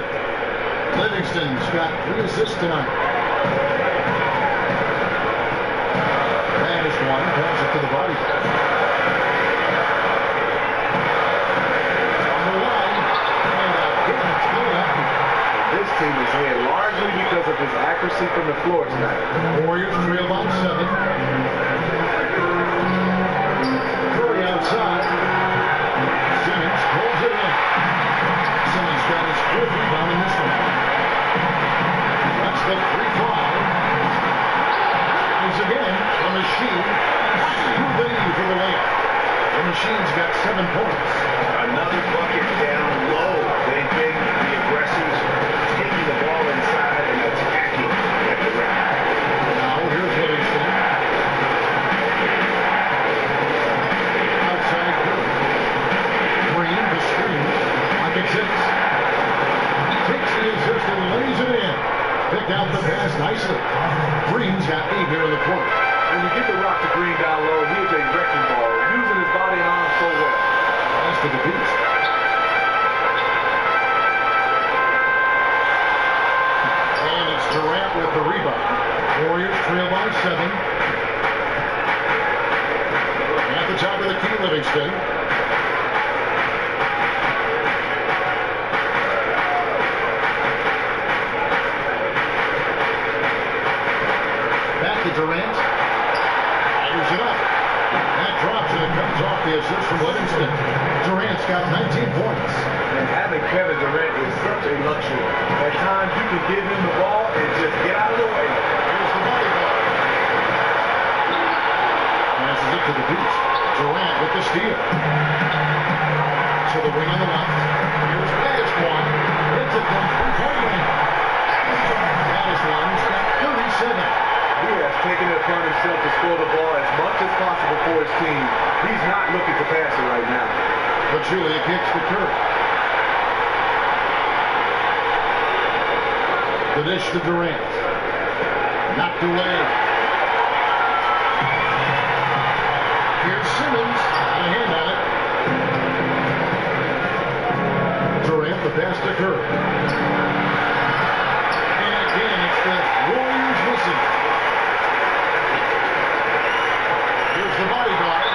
Livingston's got 3 assists tonight. That is one. Pass it to the body. On the line. And it's going up.
This team is here largely because of his accuracy from the floor tonight.
Warriors trail by 7. Curry outside. Simmons pulls it in. Simmons got his 4th rebound in this one. That's the 3-5. He's again a machine. Smooth in for the layup. The machine's got 7 points.
Another bucket down low. They've been the aggressors taking the ball inside and attacking at the rim.
Now here's Livingston. Outside Curry. Green, the screen, like it sits. Takes the assist and lays it in. Picked out the pass nicely. Green's got 8 here in the quarter.
When you get the rock to Green down low, he is a wrecking ball, using his body and arm so well.
Pass to the beast. And it's Durant with the rebound. Warriors trail by 7. At the top of the key, Livingston. Back to Durant. Fires it up. That drops and it comes off the assist from Livingston. Durant's got 19 points.
And having Kevin Durant is such a luxury. At times you can give him the ball and just get out of the way.
Here's the volleyball. Passes it to the beast. Durant with the steal. To the wing on the left. Here's Pettis one. Hits it from 3-point line. Pettis one's got 37. The dish to Durant. Knocked away. Here's Simmons. A hand on it. Durant, the pass to Curry. And again, it's the Warriors missing. Here's the bodyguard.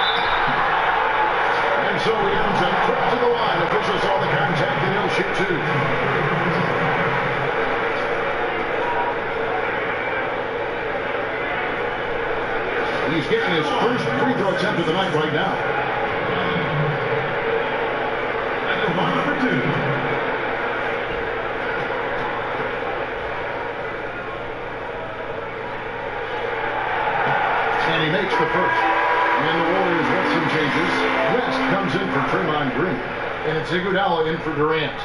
And so he ends up trip to the line. Officials saw the contact and he'll shoot two. He's getting his first free throw attempt of the night right now.
At the line for two.
And he makes the first. And the Warriors with some changes. West comes in for Draymond Green. And it's Iguodala in for Durant.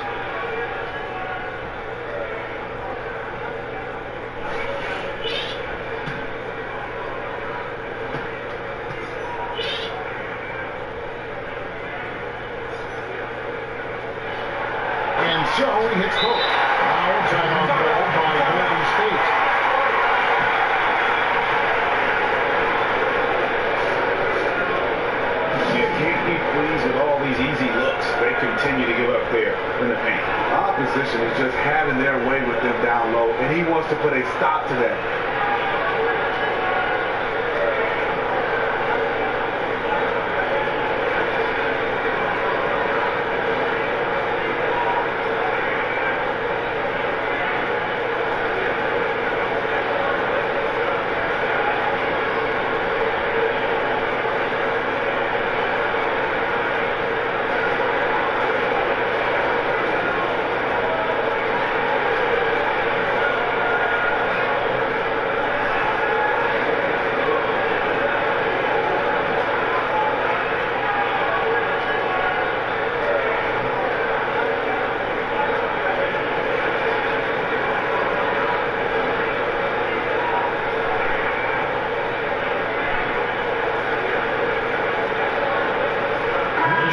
And so he hits both. Now timeout called by Golden State.
You can't be pleased with all these easy looks they continue to give up there in the paint.
Opposition is just having their way with them down low, and he wants to put a stop to that.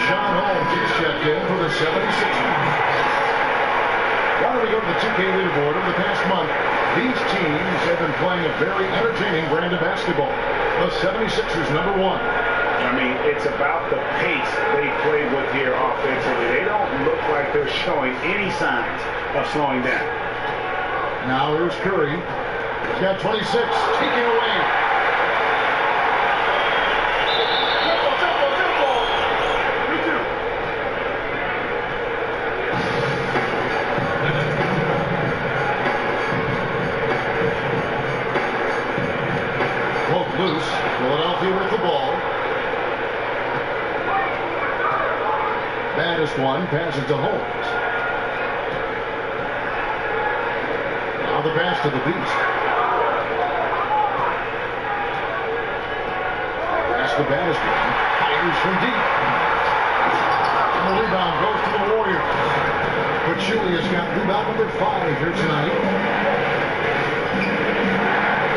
Sean Holmes is checked in for the 76ers. Why don't we go to the 2K leaderboard over the past month? These teams have been playing a very entertaining brand of basketball. The 76ers, number one.
I mean, it's about the pace they play with here offensively. They don't look like they're showing any signs of slowing down.
Now here's Curry. He's got 26, taking away. Both loose. Philadelphia with the ball. Baddest one passes to Holmes. Now the pass to the Beast. That's the baddest one. Fires from deep. And the rebound goes to the Warriors. But Julius got rebound number 5 here tonight.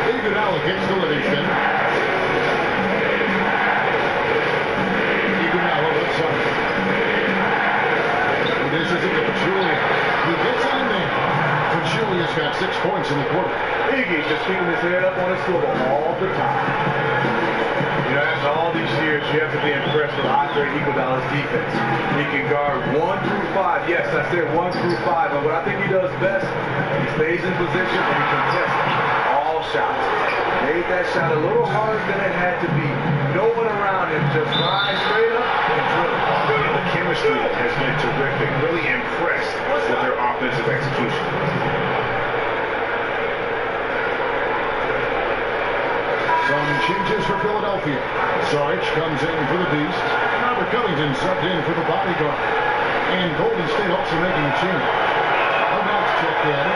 Iguodala gets the Livingston. Iguodala left side. This is it to Pachulia. He gets on there. Pachulia's got 6 points in the quarter.
Iggy's just keeping his head up on his swivel all the time. You know, after all these years, you have to be impressed with Andre Iguodala's defense. He can guard 1 through 5. Yes, I said 1 through 5. But what I think he does best, he stays in position and he contests all shots. Made that shot a little harder than it had to be. No one around him, just line straight up and drill.
The chemistry has been terrific. Really impressed with their offensive execution.
Some changes for Philadelphia. Sarge comes in for the Beast. Robert Covington subbed in for the bodyguard. And Golden State also making a change. O'Neill's checked in.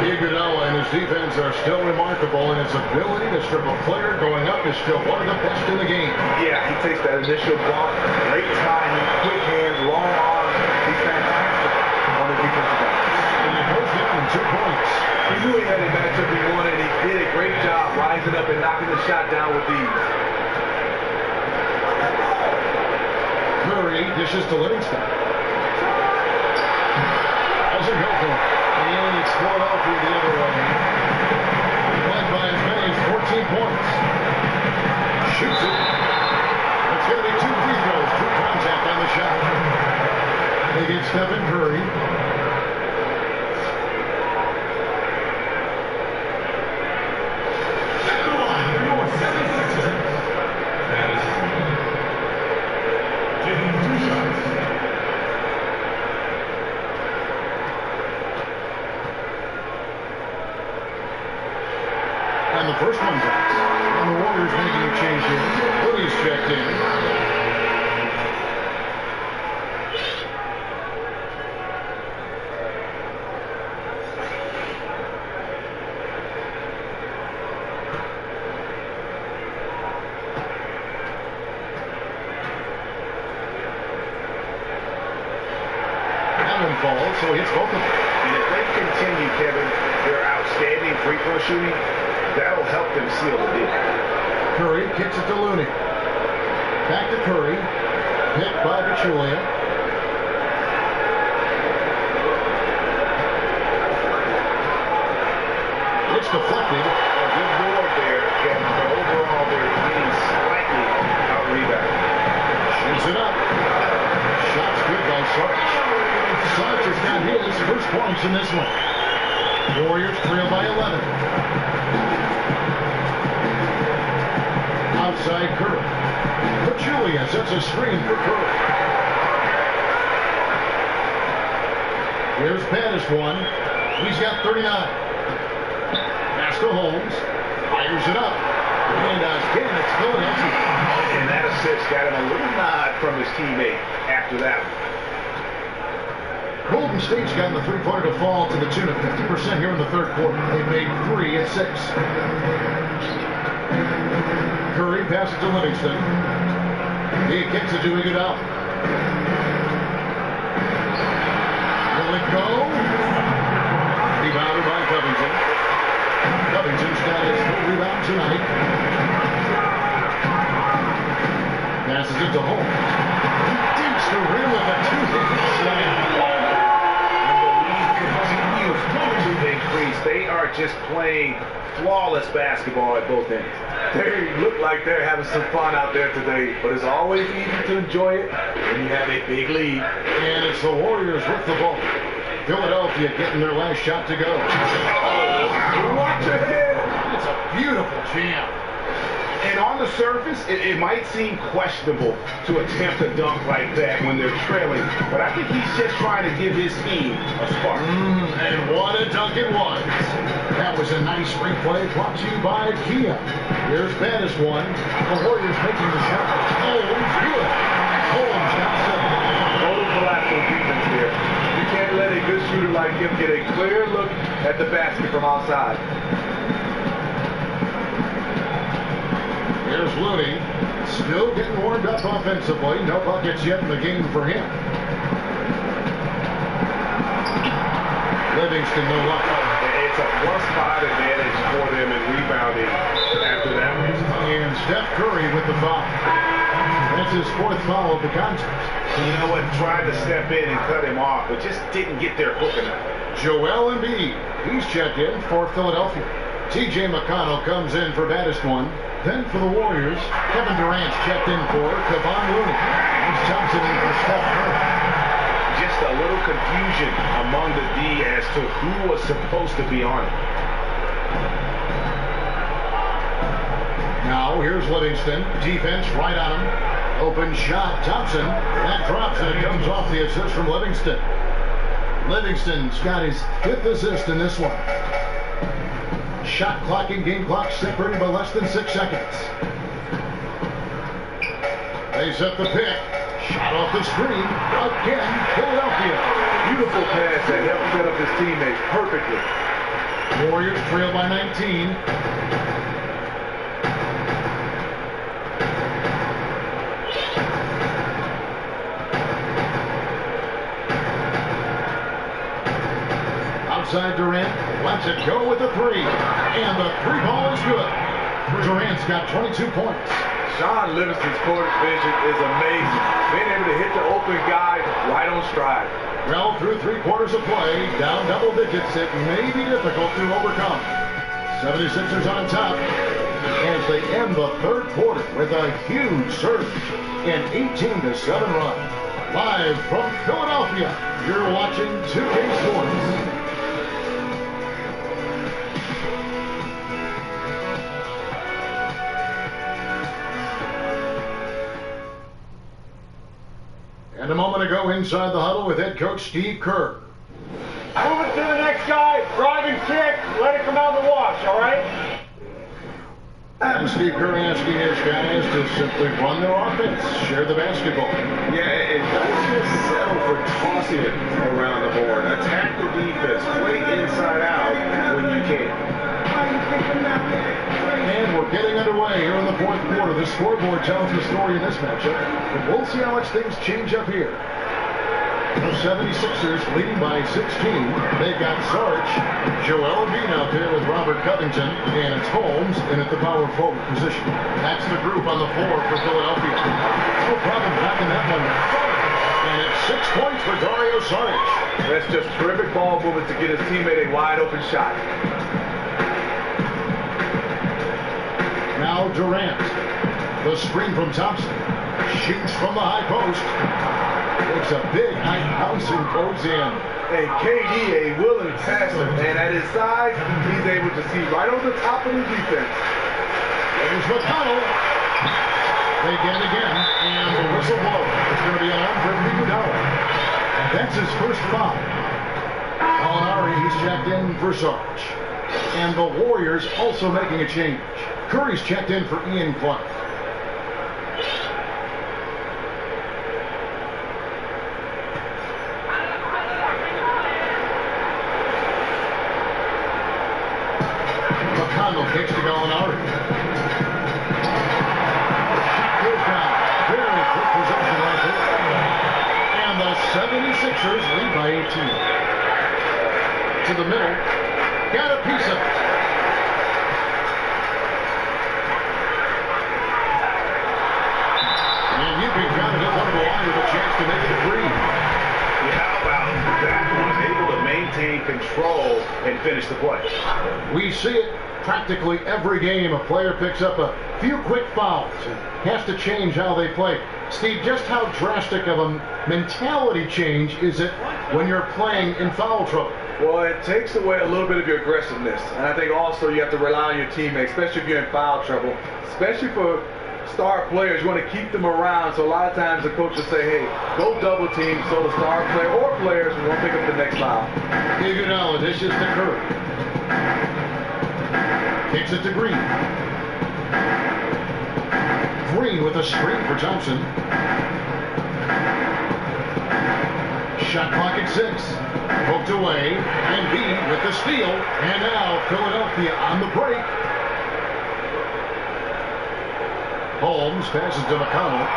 Iguodala and his defense are still remarkable, and his ability to strip a player going up is still one of the best in the game.
Yeah, he takes that initial bump, great timing, quick hands, long arms. He's fantastic on the defensive end.
And he goes down 2 points.
He knew he had a matchup he wanted, and he did a great job rising up and knocking the shot down with ease.
Curry dishes to Livingston. Doesn't go for it. And it's Philadelphia And the first one back. And the Warriors making a change here. Looney's checked in. So he hits both of them.
And if they continue, Kevin, their outstanding free throw shooting, that'll help them seal the deal.
Curry kicks it to Looney. Back to Curry. Picked by Pachulia. It's deflected.
A good board there, Kevin, but overall they're getting slightly out-rebounded.
Shoots it up. Shot's good by Sarge. Sarge has got his first points in this one. Warriors trail by 11. Outside Curry. Pachulia sets a screen for Curry. Here's Pettis one. He's got 39. Pass to Holmes. Fires it up. And again, it's Philadelphia.
And that assist got him a little nod from his teammate after that one.
Golden State's gotten the three-pointer to fall to the tune of 50% here in the third quarter. They've made 3 at 6. Curry passes to Livingston. He kicks it to Iguodala. Will it go? Rebounded by Covington. Covington's got his full rebound tonight. Passes it to Holmes. He digs the rim with a two-handed slam.
To increase. They are just playing flawless basketball at both ends.
They look like they're having some fun out there today, but it's always easy to enjoy it when you have a big lead.
And it's the Warriors with the ball. Philadelphia getting their last shot to go.
Watch your head.
It's a beautiful jam.
And on the surface, it might seem questionable to attempt a dunk like that when they're trailing, but I think he's just trying to give his team a spark.
And what a dunk it was. That was a nice replay brought to you by Kia. Here's Pettis one. The Warriors making the shot. Holmes good. Holmes got 7.
Total collapse on defense here. You can't let a good shooter like him get a clear look at the basket from outside.
Here's Looney, still getting warmed up offensively. No buckets yet in the game for him. Livingston, no luck.
It's a +5 advantage for them in rebounding after that one.
And Steph Curry with the foul. That's his 4th foul of the contest.
You know what? Tried to step in and cut him off, but just didn't get there quick enough.
Joel Embiid, he's checked in for Philadelphia. T.J. McConnell comes in for baddest one. Then for the Warriors, Kevin Durant's checked in for Kevon Looney. He's Thompson in for Steph Curry.
Just a little confusion among the D as to who was supposed to be on it.
Now here's Livingston. Defense right on him. Open shot. Thompson. That drops and it comes off the assist from Livingston. Livingston's got his 5th assist in this one. Shot clock and game clock separated by less than 6 seconds. They set the pick. Shot off the screen. Again, Philadelphia.
Beautiful pass that helped set up his teammates perfectly.
Warriors trail by 19. Outside Durant, lets it go with the 3. And the 3 ball is good. Durant's got 22 points.
Sean Livingston's court vision is amazing. Being able to hit the open guy right on stride.
Well, through 3 quarters of play, down double digits, it may be difficult to overcome. 76ers on top as they end the third quarter with a huge surge, an 18-7 run. Live from Philadelphia, you're watching 2K Sports. And a moment ago, inside the huddle with head coach Steve Kerr.
Move it to the next guy. Drive and kick. Let it come out in the wash, all right?
And Steve Kerr asking his guys to simply run their offense, share the basketball.
Yeah, and don't just settle for tossing it around the board. Attack the defense. Play inside out when you can.
And we're getting underway here in the fourth quarter. The scoreboard tells the story in this matchup, but we'll see how much things change up here. The 76ers leading by 16. They've got Sarge, Joel Embiid out there with Robert Covington, and it's Holmes in at the power forward position. That's the group on the floor for Philadelphia. No problem backing that one. And it's 6 points for Dario Saric.
That's just terrific ball movement to get his teammate a wide open shot.
Now Durant. The screen from Thompson. Shoots from the high post. It's a big high bounce and goes in.
And KD, a willing passer, and at his size, he's able to see right over the top of the defense.
There's McConnell. They get it again, and the whistle blows. It's going to be an arm for Iguodala. That's his first foul. Gallinari, he's checked in for Sarge. And the Warriors also making a change. Curry's checked in for Ian Clark. McConnell kicks to Gallinari. Shot goes down. Very quick possession right there. And the 76ers lead by 18. To the middle. Got a piece of it. And you can count it up under the line with a chance to make it a three.
Yeah, how about that one? Able to maintain control and finish the play.
We see it practically every game. A player picks up a few quick fouls and has to change how they play. Steve, just how drastic of a mentality change is it when you're playing in foul trouble?
Well, it takes away a little bit of your aggressiveness. And I think also you have to rely on your teammates, especially if you're in foul trouble. Especially for star players, you want to keep them around. So a lot of times the coach will say, hey, go double team so the star player or players won't pick up the next foul.
Iguodala dishes to Curry. Kicks it to Green. Green with a screen for Thompson. Shot clock at 6. Poked away. Embiid with the steal. And now Philadelphia on the break. Holmes passes to McConnell.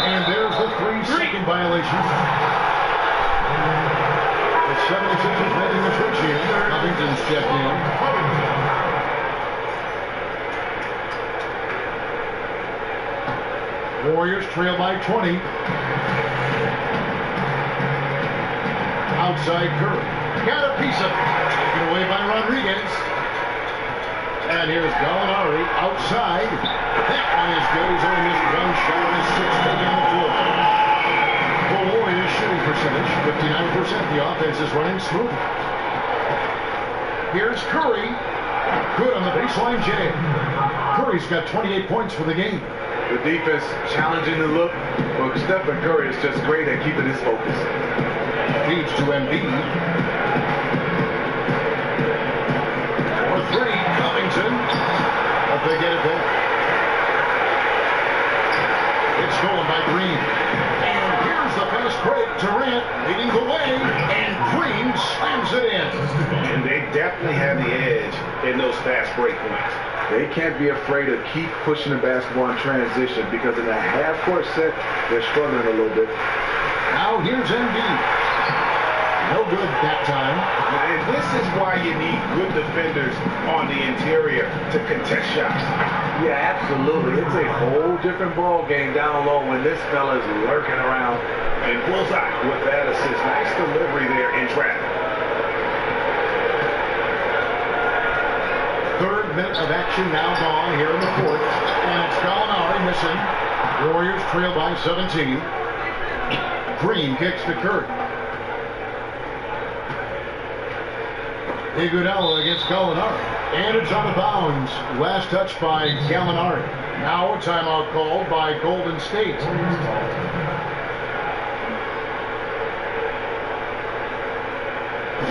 And there's the 3-second violation. The 76ers making the switch here. Covington's checked in. Warriors trail by 20. Outside Curry. Got a piece of it. Taken away by Rodriguez. And here's Gallinari outside. That one is good. He's only missed one shot of his 6 taken on the floor. The Warriors shooting percentage, 59%. The offense is running smoothly. Here's Curry. Good on the baseline jam. Curry's got 28 points for the game.
The defense challenging the look, but Stephen Curry is just great at keeping his focus.
Feeds to Embiid. For 3, Covington. Hope they get it back. It's stolen by Green. And here's the fast break. Durant leading the way, and Green slams it in.
And they definitely have the edge in those fast break points.
They can't be afraid to keep pushing the basketball in transition because in the half-court set, they're struggling a little bit.
Now here's Embiid. No good that time.
And this is why you need good defenders on the interior to contest shots.
Yeah, absolutely. It's a whole different ball game down low when this fella's lurking around.
And Bullseye with that assist. Nice delivery there in traffic.
Third minute of action now gone here in the fourth. And it's Gallinari missing. Warriors trail by 17. Green kicks to Curry. Iguodala against Gallinari. And it's out of bounds. Last touch by Gallinari. Now a timeout called by Golden State.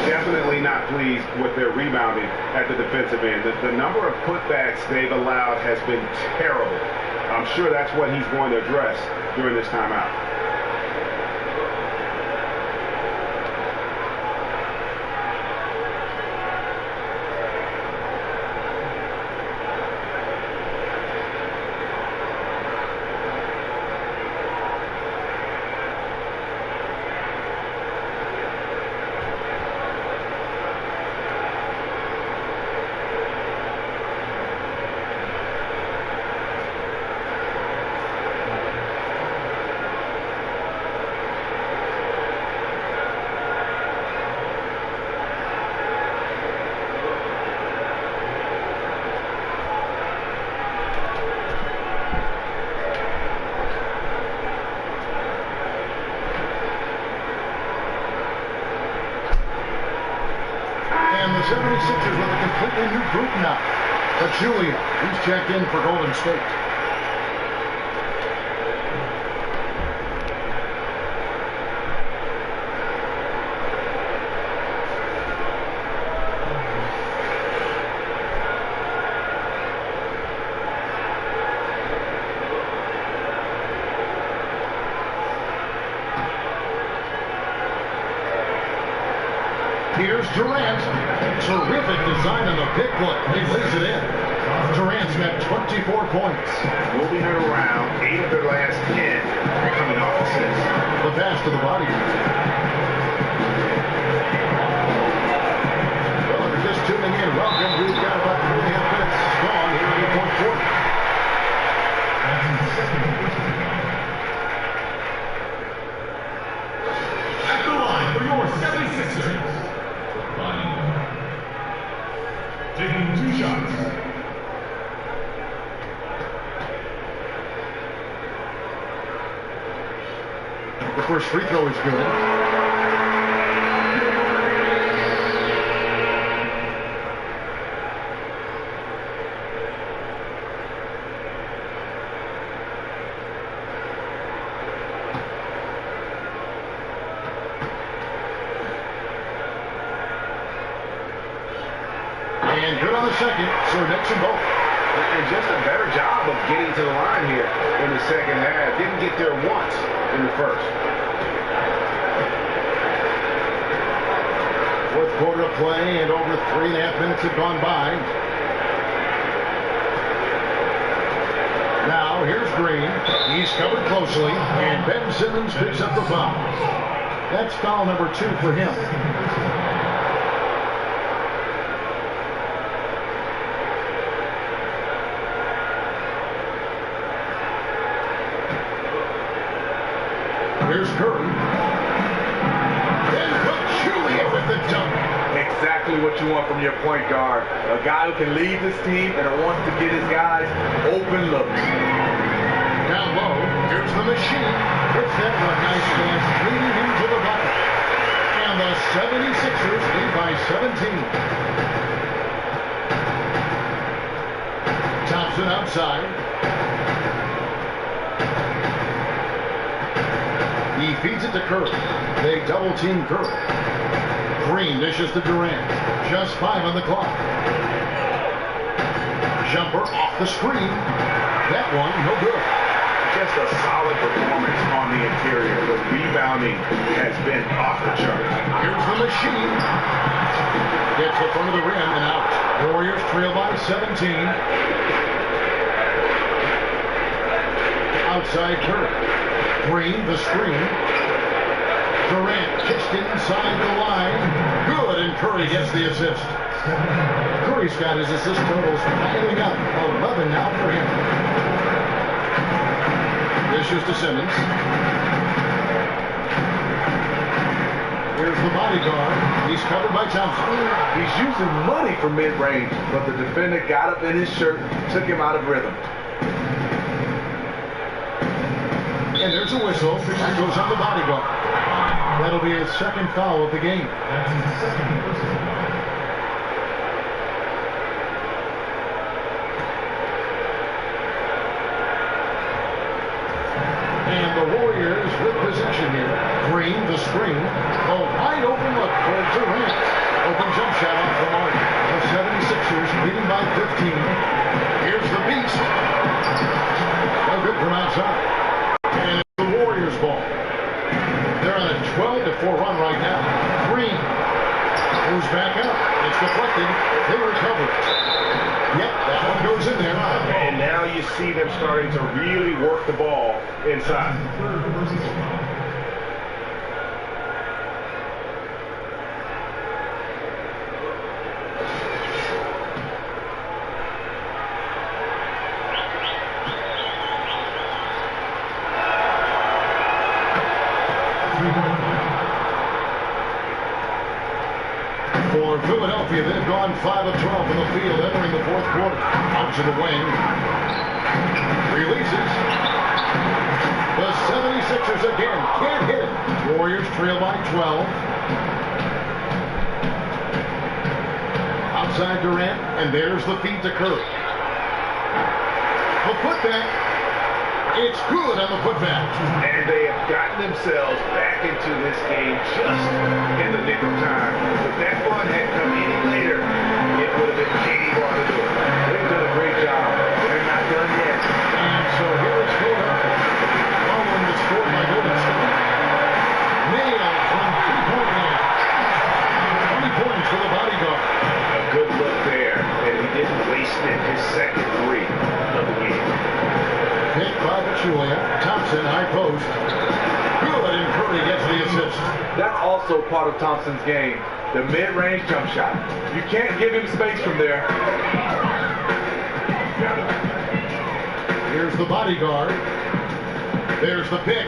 Jeff, definitely not pleased with their rebounding at the defensive end. The number of putbacks they've allowed has been terrible. I'm sure that's what he's going to address during this timeout.
And the 76ers with a completely new group now. Pachulia, he's checked in for Golden State. Here's Durant. Terrific design on the pick play. He lays it in. Durant's got 24 points.
Moving it around, 8 of their last 10 coming off assists.
The pass to the body. Well, if you're just tuning in, welcome. We've got about 3.5 minutes strong here in the fourth quarter.
At the line for your 76ers. Taking 2 shots.
The first free throw is good. And good on the second, so it makes them both.
And just a better job of getting to the line here in the second half. Didn't get there once in the first.
Fourth quarter of play, and over 3.5 minutes have gone by. Now, here's Green. He's covered closely, and Ben Simmons picks up the foul. That's foul number 2 for him. Here's Curry. Then Pachulia with the dunk.
Exactly what you want from your point guard. A guy who can lead this team and wants to get his guys open looks.
Down low, here's the machine. Puts that one nice pass leading into the bucket. And the 76ers lead by 17. Thompson outside. He feeds it to Curry. They double-team Curry. Green dishes to Durant. Just 5 on the clock. Jumper off the screen. That one, no good.
Just a solid performance on the interior. The rebounding has been off the charts.
Here's the machine. Gets the front of the rim and out. Warriors trail by 17. Outside Curry. Green, the screen. Durant kissed inside the line. Good, and Curry gets the assist. Curry's got his assist totals piling up. 11 now for him. Dishes to Simmons. Here's the bodyguard. He's covered by Thompson.
He's using money for mid-range, but the defender got up in his shirt, took him out of rhythm.
And there's a whistle. That goes on the bodyguard. That'll be his second foul of the game.
That's his second personal foul.
And the Warriors with possession here. Green, the screen. A wide open look for Durant.
you see them starting to really work the ball inside.
For Philadelphia, they've gone 5 of 12 in the field entering the fourth quarter. Out to the wing. Releases. The 76ers again can't hit it. Warriors trail by 12. Outside Durant, and there's the feed to Curry. The putback. It's good on the putback.
And they have gotten themselves back into this game just in the nick of time. If that one had come any later, it would have been Katie Bar to do it. They've done a great job. They're not done yet.
And so here is Philadelphia. Following the score by Golden State. Nailed from three-point line. 20 points for the bodyguard.
A good look there, and he didn't waste it. His second three of the game.
Pick by Pachulia. Thompson, high post. Good, and Curry gets the assist.
That's also part of Thompson's game, the mid-range jump shot. You can't give him space from there.
Here's the bodyguard. There's the pick.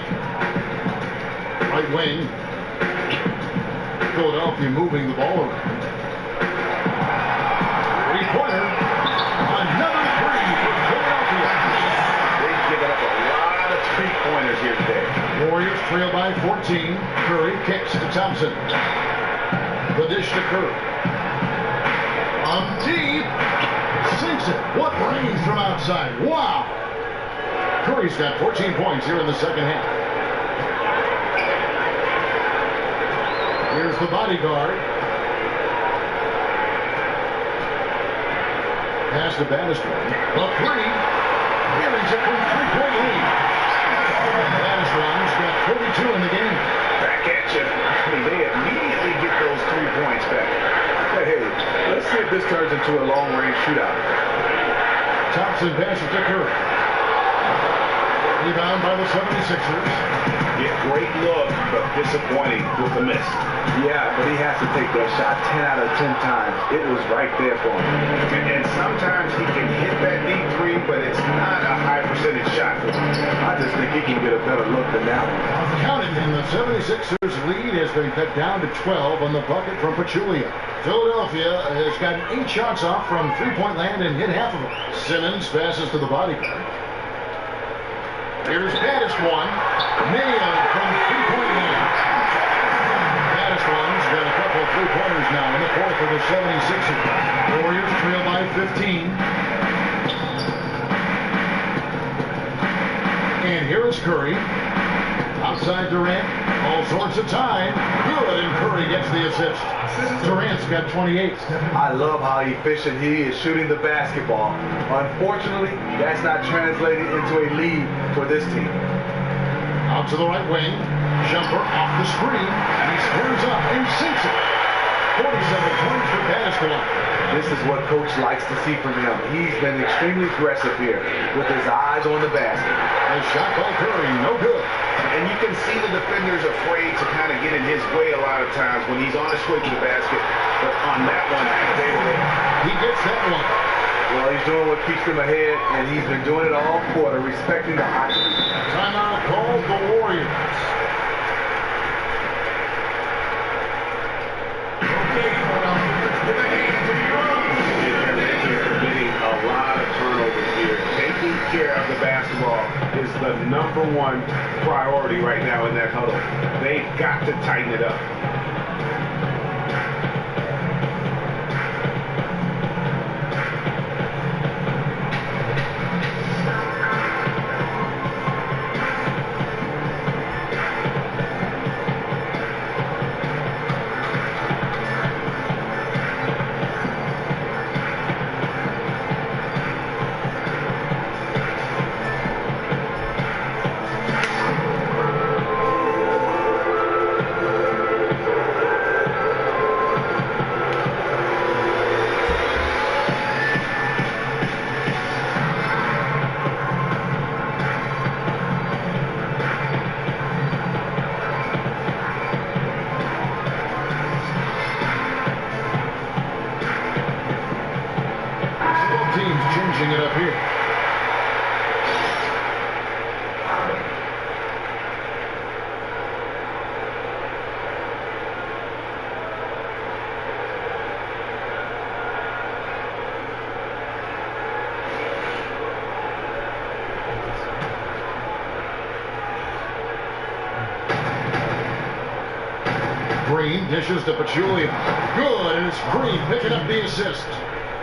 Right wing. Philadelphia moving the ball around. Three-pointer. Another three for Philadelphia.
They've given up a lot of three-pointers here today.
Warriors trail by 14. Curry kicks to Thompson. The dish to Curry. On deep. Sinks it. What range from outside. Wow. Curry's got 14 points here in the second half. Here's the bodyguard. Pass to Bannister. The three. Carries it from three-point lead. Bannister's got 32 in the game.
Back at you. I mean, they immediately get those 3 points back.
Hey, let's see if this turns into a long-range shootout.
Thompson passes to Curry. Rebound by the 76ers.
Yeah, great look, but disappointing with the miss.
Yeah, but he has to take that shot 10 out of 10 times. It was right there for him.
And sometimes he can hit that deep three, but it's not a high percentage shot for him.
I just think he can get a better look than that one.
Counted, and the 76ers lead has been cut down to 12 on the bucket from Pachulia. Philadelphia has gotten 8 shots off from three-point land and hit half of them. Simmons passes to the bodyguard. Here's Baddest one. Nailed from three-point land. Baddest one's got a couple of three-pointers now in the fourth for the 76ers. Warriors trail by 15. And here is Curry. Outside Durant. All sorts of time. Good, and Curry gets the assist. Durant's got 28.
I love how efficient he is shooting the basketball. Unfortunately, that's not translating into a lead for this team.
Out to the right wing. Jumper off the screen. And he squares up and sinks it. 47 points for Bannister.
This is what Coach likes to see from him. He's been extremely aggressive here with his eyes on the basket.
A shot by Curry, no good.
And you can see the defenders afraid to kind of get in his way a lot of times when he's on his way to the basket. But on that one, they were there.
He gets that one.
Well, he's doing what keeps him ahead, and he's been doing it all quarter, respecting the high.
Timeout called the Warriors.
They're committing a lot of turnovers here. Taking care of the basketball is the #1 priority right now in that huddle. They've got to tighten it up.
changing it up here. Green dishes to Pachulia. Good, and it's Green picking up the assist.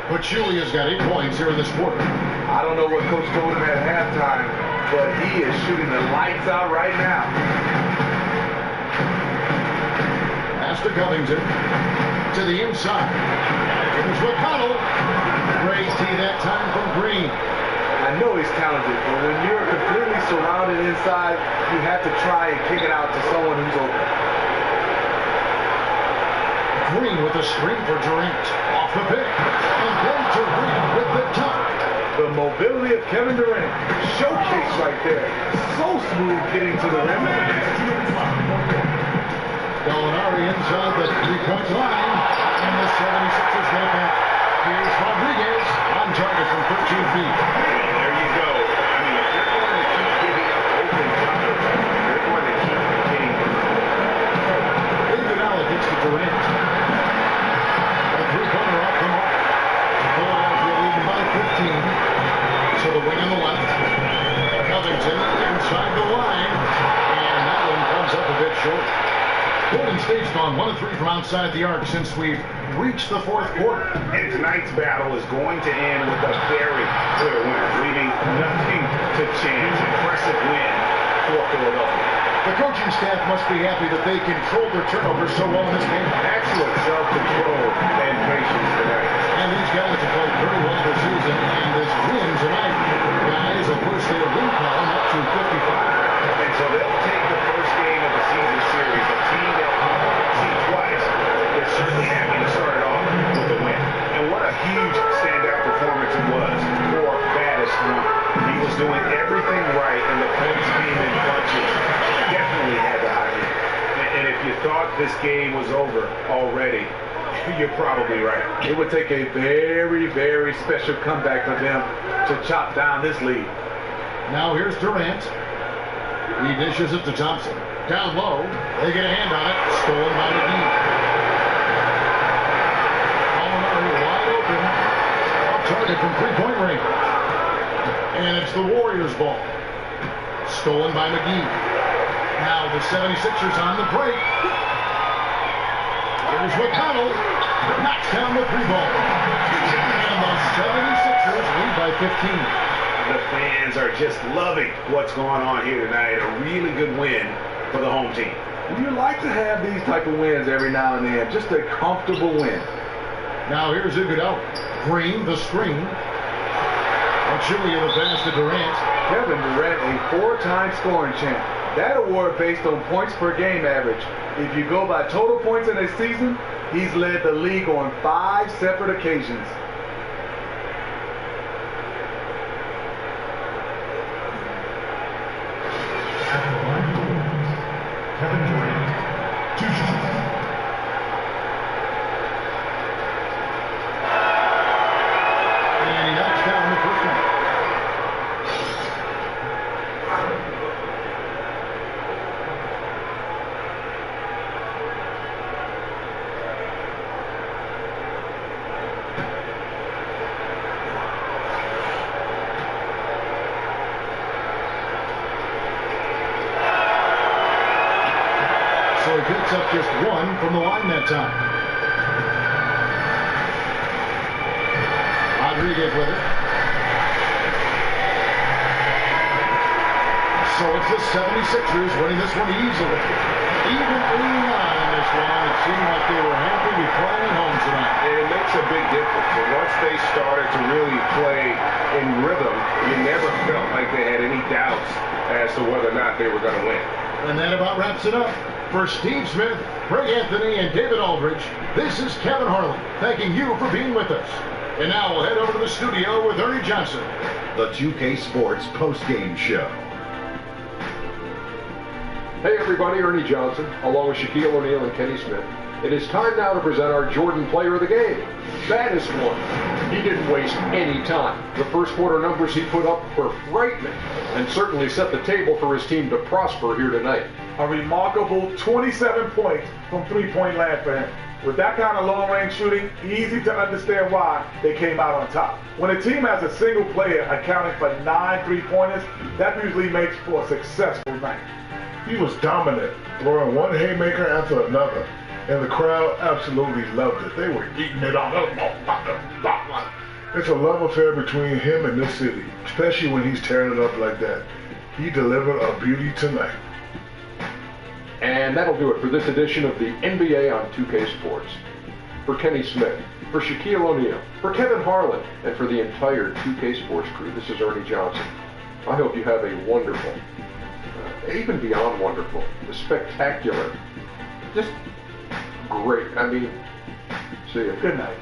Pachulia's got 8 points here in this quarter.
I don't know what Coach told him at halftime, but he is shooting the lights out right now.
Pass to Covington. To the inside. Here's McConnell. Great tee that time from Green.
I know he's talented, but when you're completely surrounded inside, you have to try and kick it out to someone who's open.
Green with a screen for Durant. Off the pick. And then Durant with the dunk.
The mobility of Kevin Durant. Showcase right there. So smooth getting to the rim.
Gallinari inside the 3-point line. And the 76ers get it back. Here's Rodriguez on target from 13 feet.
There you go. I mean, if they're going to keep giving up open jumpers, they're going to keep getting them.
Iguodala gets to Durant. A 3-pointer off the mark. Philadelphia leading by 15. So the wing on the left. Covington inside the line. And that one comes up a bit short. Golden State's gone 1 of 3 from outside the arc since we've reached the 4th quarter.
And tonight's battle is going to end with a very clear winner, leaving nothing to chance. Impressive win for Philadelphia.
The coaching staff must be happy that they controlled their turnovers so well in this game.
Excellent self-control and patience tonight.
And these guys have played pretty well this season, and this win tonight, guys, will push their win column up to 55.
And so they'll take the first game of the season series, a team they'll see twice. They're certainly happy to start it off with a win. And what a huge standout performance it was for Baddest One. He was doing everything right, and the points came in bunches. Definitely had the high lead. And if you thought this game was over already, you're probably right.
It would take a very, very special comeback for them to chop down this lead.
Now here's Durant. He dishes it to Thompson. Down low. They get a hand on it. Stolen by McGee. Gallinari wide open. Off target from 3-point range. And it's the Warriors' ball. Stolen by McGee. Now the 76ers on the break. Here's McConnell. Knocks down the 3-ball. And the 76ers lead by 15.
The fans are just loving what's going on here tonight. A really good win for the home team.
You like to have these type of wins every now and then. Just a comfortable win.
Now here's Iguodala. Green, the screen. Pachulia the pass to Durant.
Kevin Durant, a 4-time scoring champ. That award based on points per game average. If you go by total points in a season, he's led the league on 5 separate occasions.
Kevin Durant, 2 shots.
And he knocks down the first one. So he picks up just 1 from the line that time. Rodriguez with it. So it's the 76ers winning this one easily. Even early on in this one, it seemed like they were happy to be playing at home tonight.
And it makes a big difference. And once they started to really play in rhythm, you never felt like they had any doubts as to whether or not they were going to win.
And that about wraps it up. For Steve Smith, Greg Anthony, and David Aldridge, this is Kevin Harlan, thanking you for being with us. And now we'll head over to the studio with Ernie Johnson.
The 2K Sports postgame show.
Hey everybody, Ernie Johnson, along with Shaquille O'Neal and Kenny Smith. It is time now to present our Jordan Player of the Game, Baddest One. He didn't waste any time. The first quarter numbers he put up were frightening and certainly set the table for his team to prosper here tonight.
A remarkable 27 points from three-point land for him. With that kind of long-range shooting, easy to understand why they came out on top. When a team has a single player accounting for 9 three-pointers, that usually makes for a successful night.
He was dominant, throwing one haymaker after another, and the crowd absolutely loved it. They were eating it up. It's a love affair between him and this city, especially when he's tearing it up like that. He delivered a beauty tonight.
And that'll do it for this edition of the NBA on 2K Sports. For Kenny Smith, for Shaquille O'Neal, for Kevin Harlan, and for the entire 2K Sports crew, this is Ernie Johnson. I hope you have a wonderful, even beyond wonderful, spectacular, just great. I mean, see you.
Good night.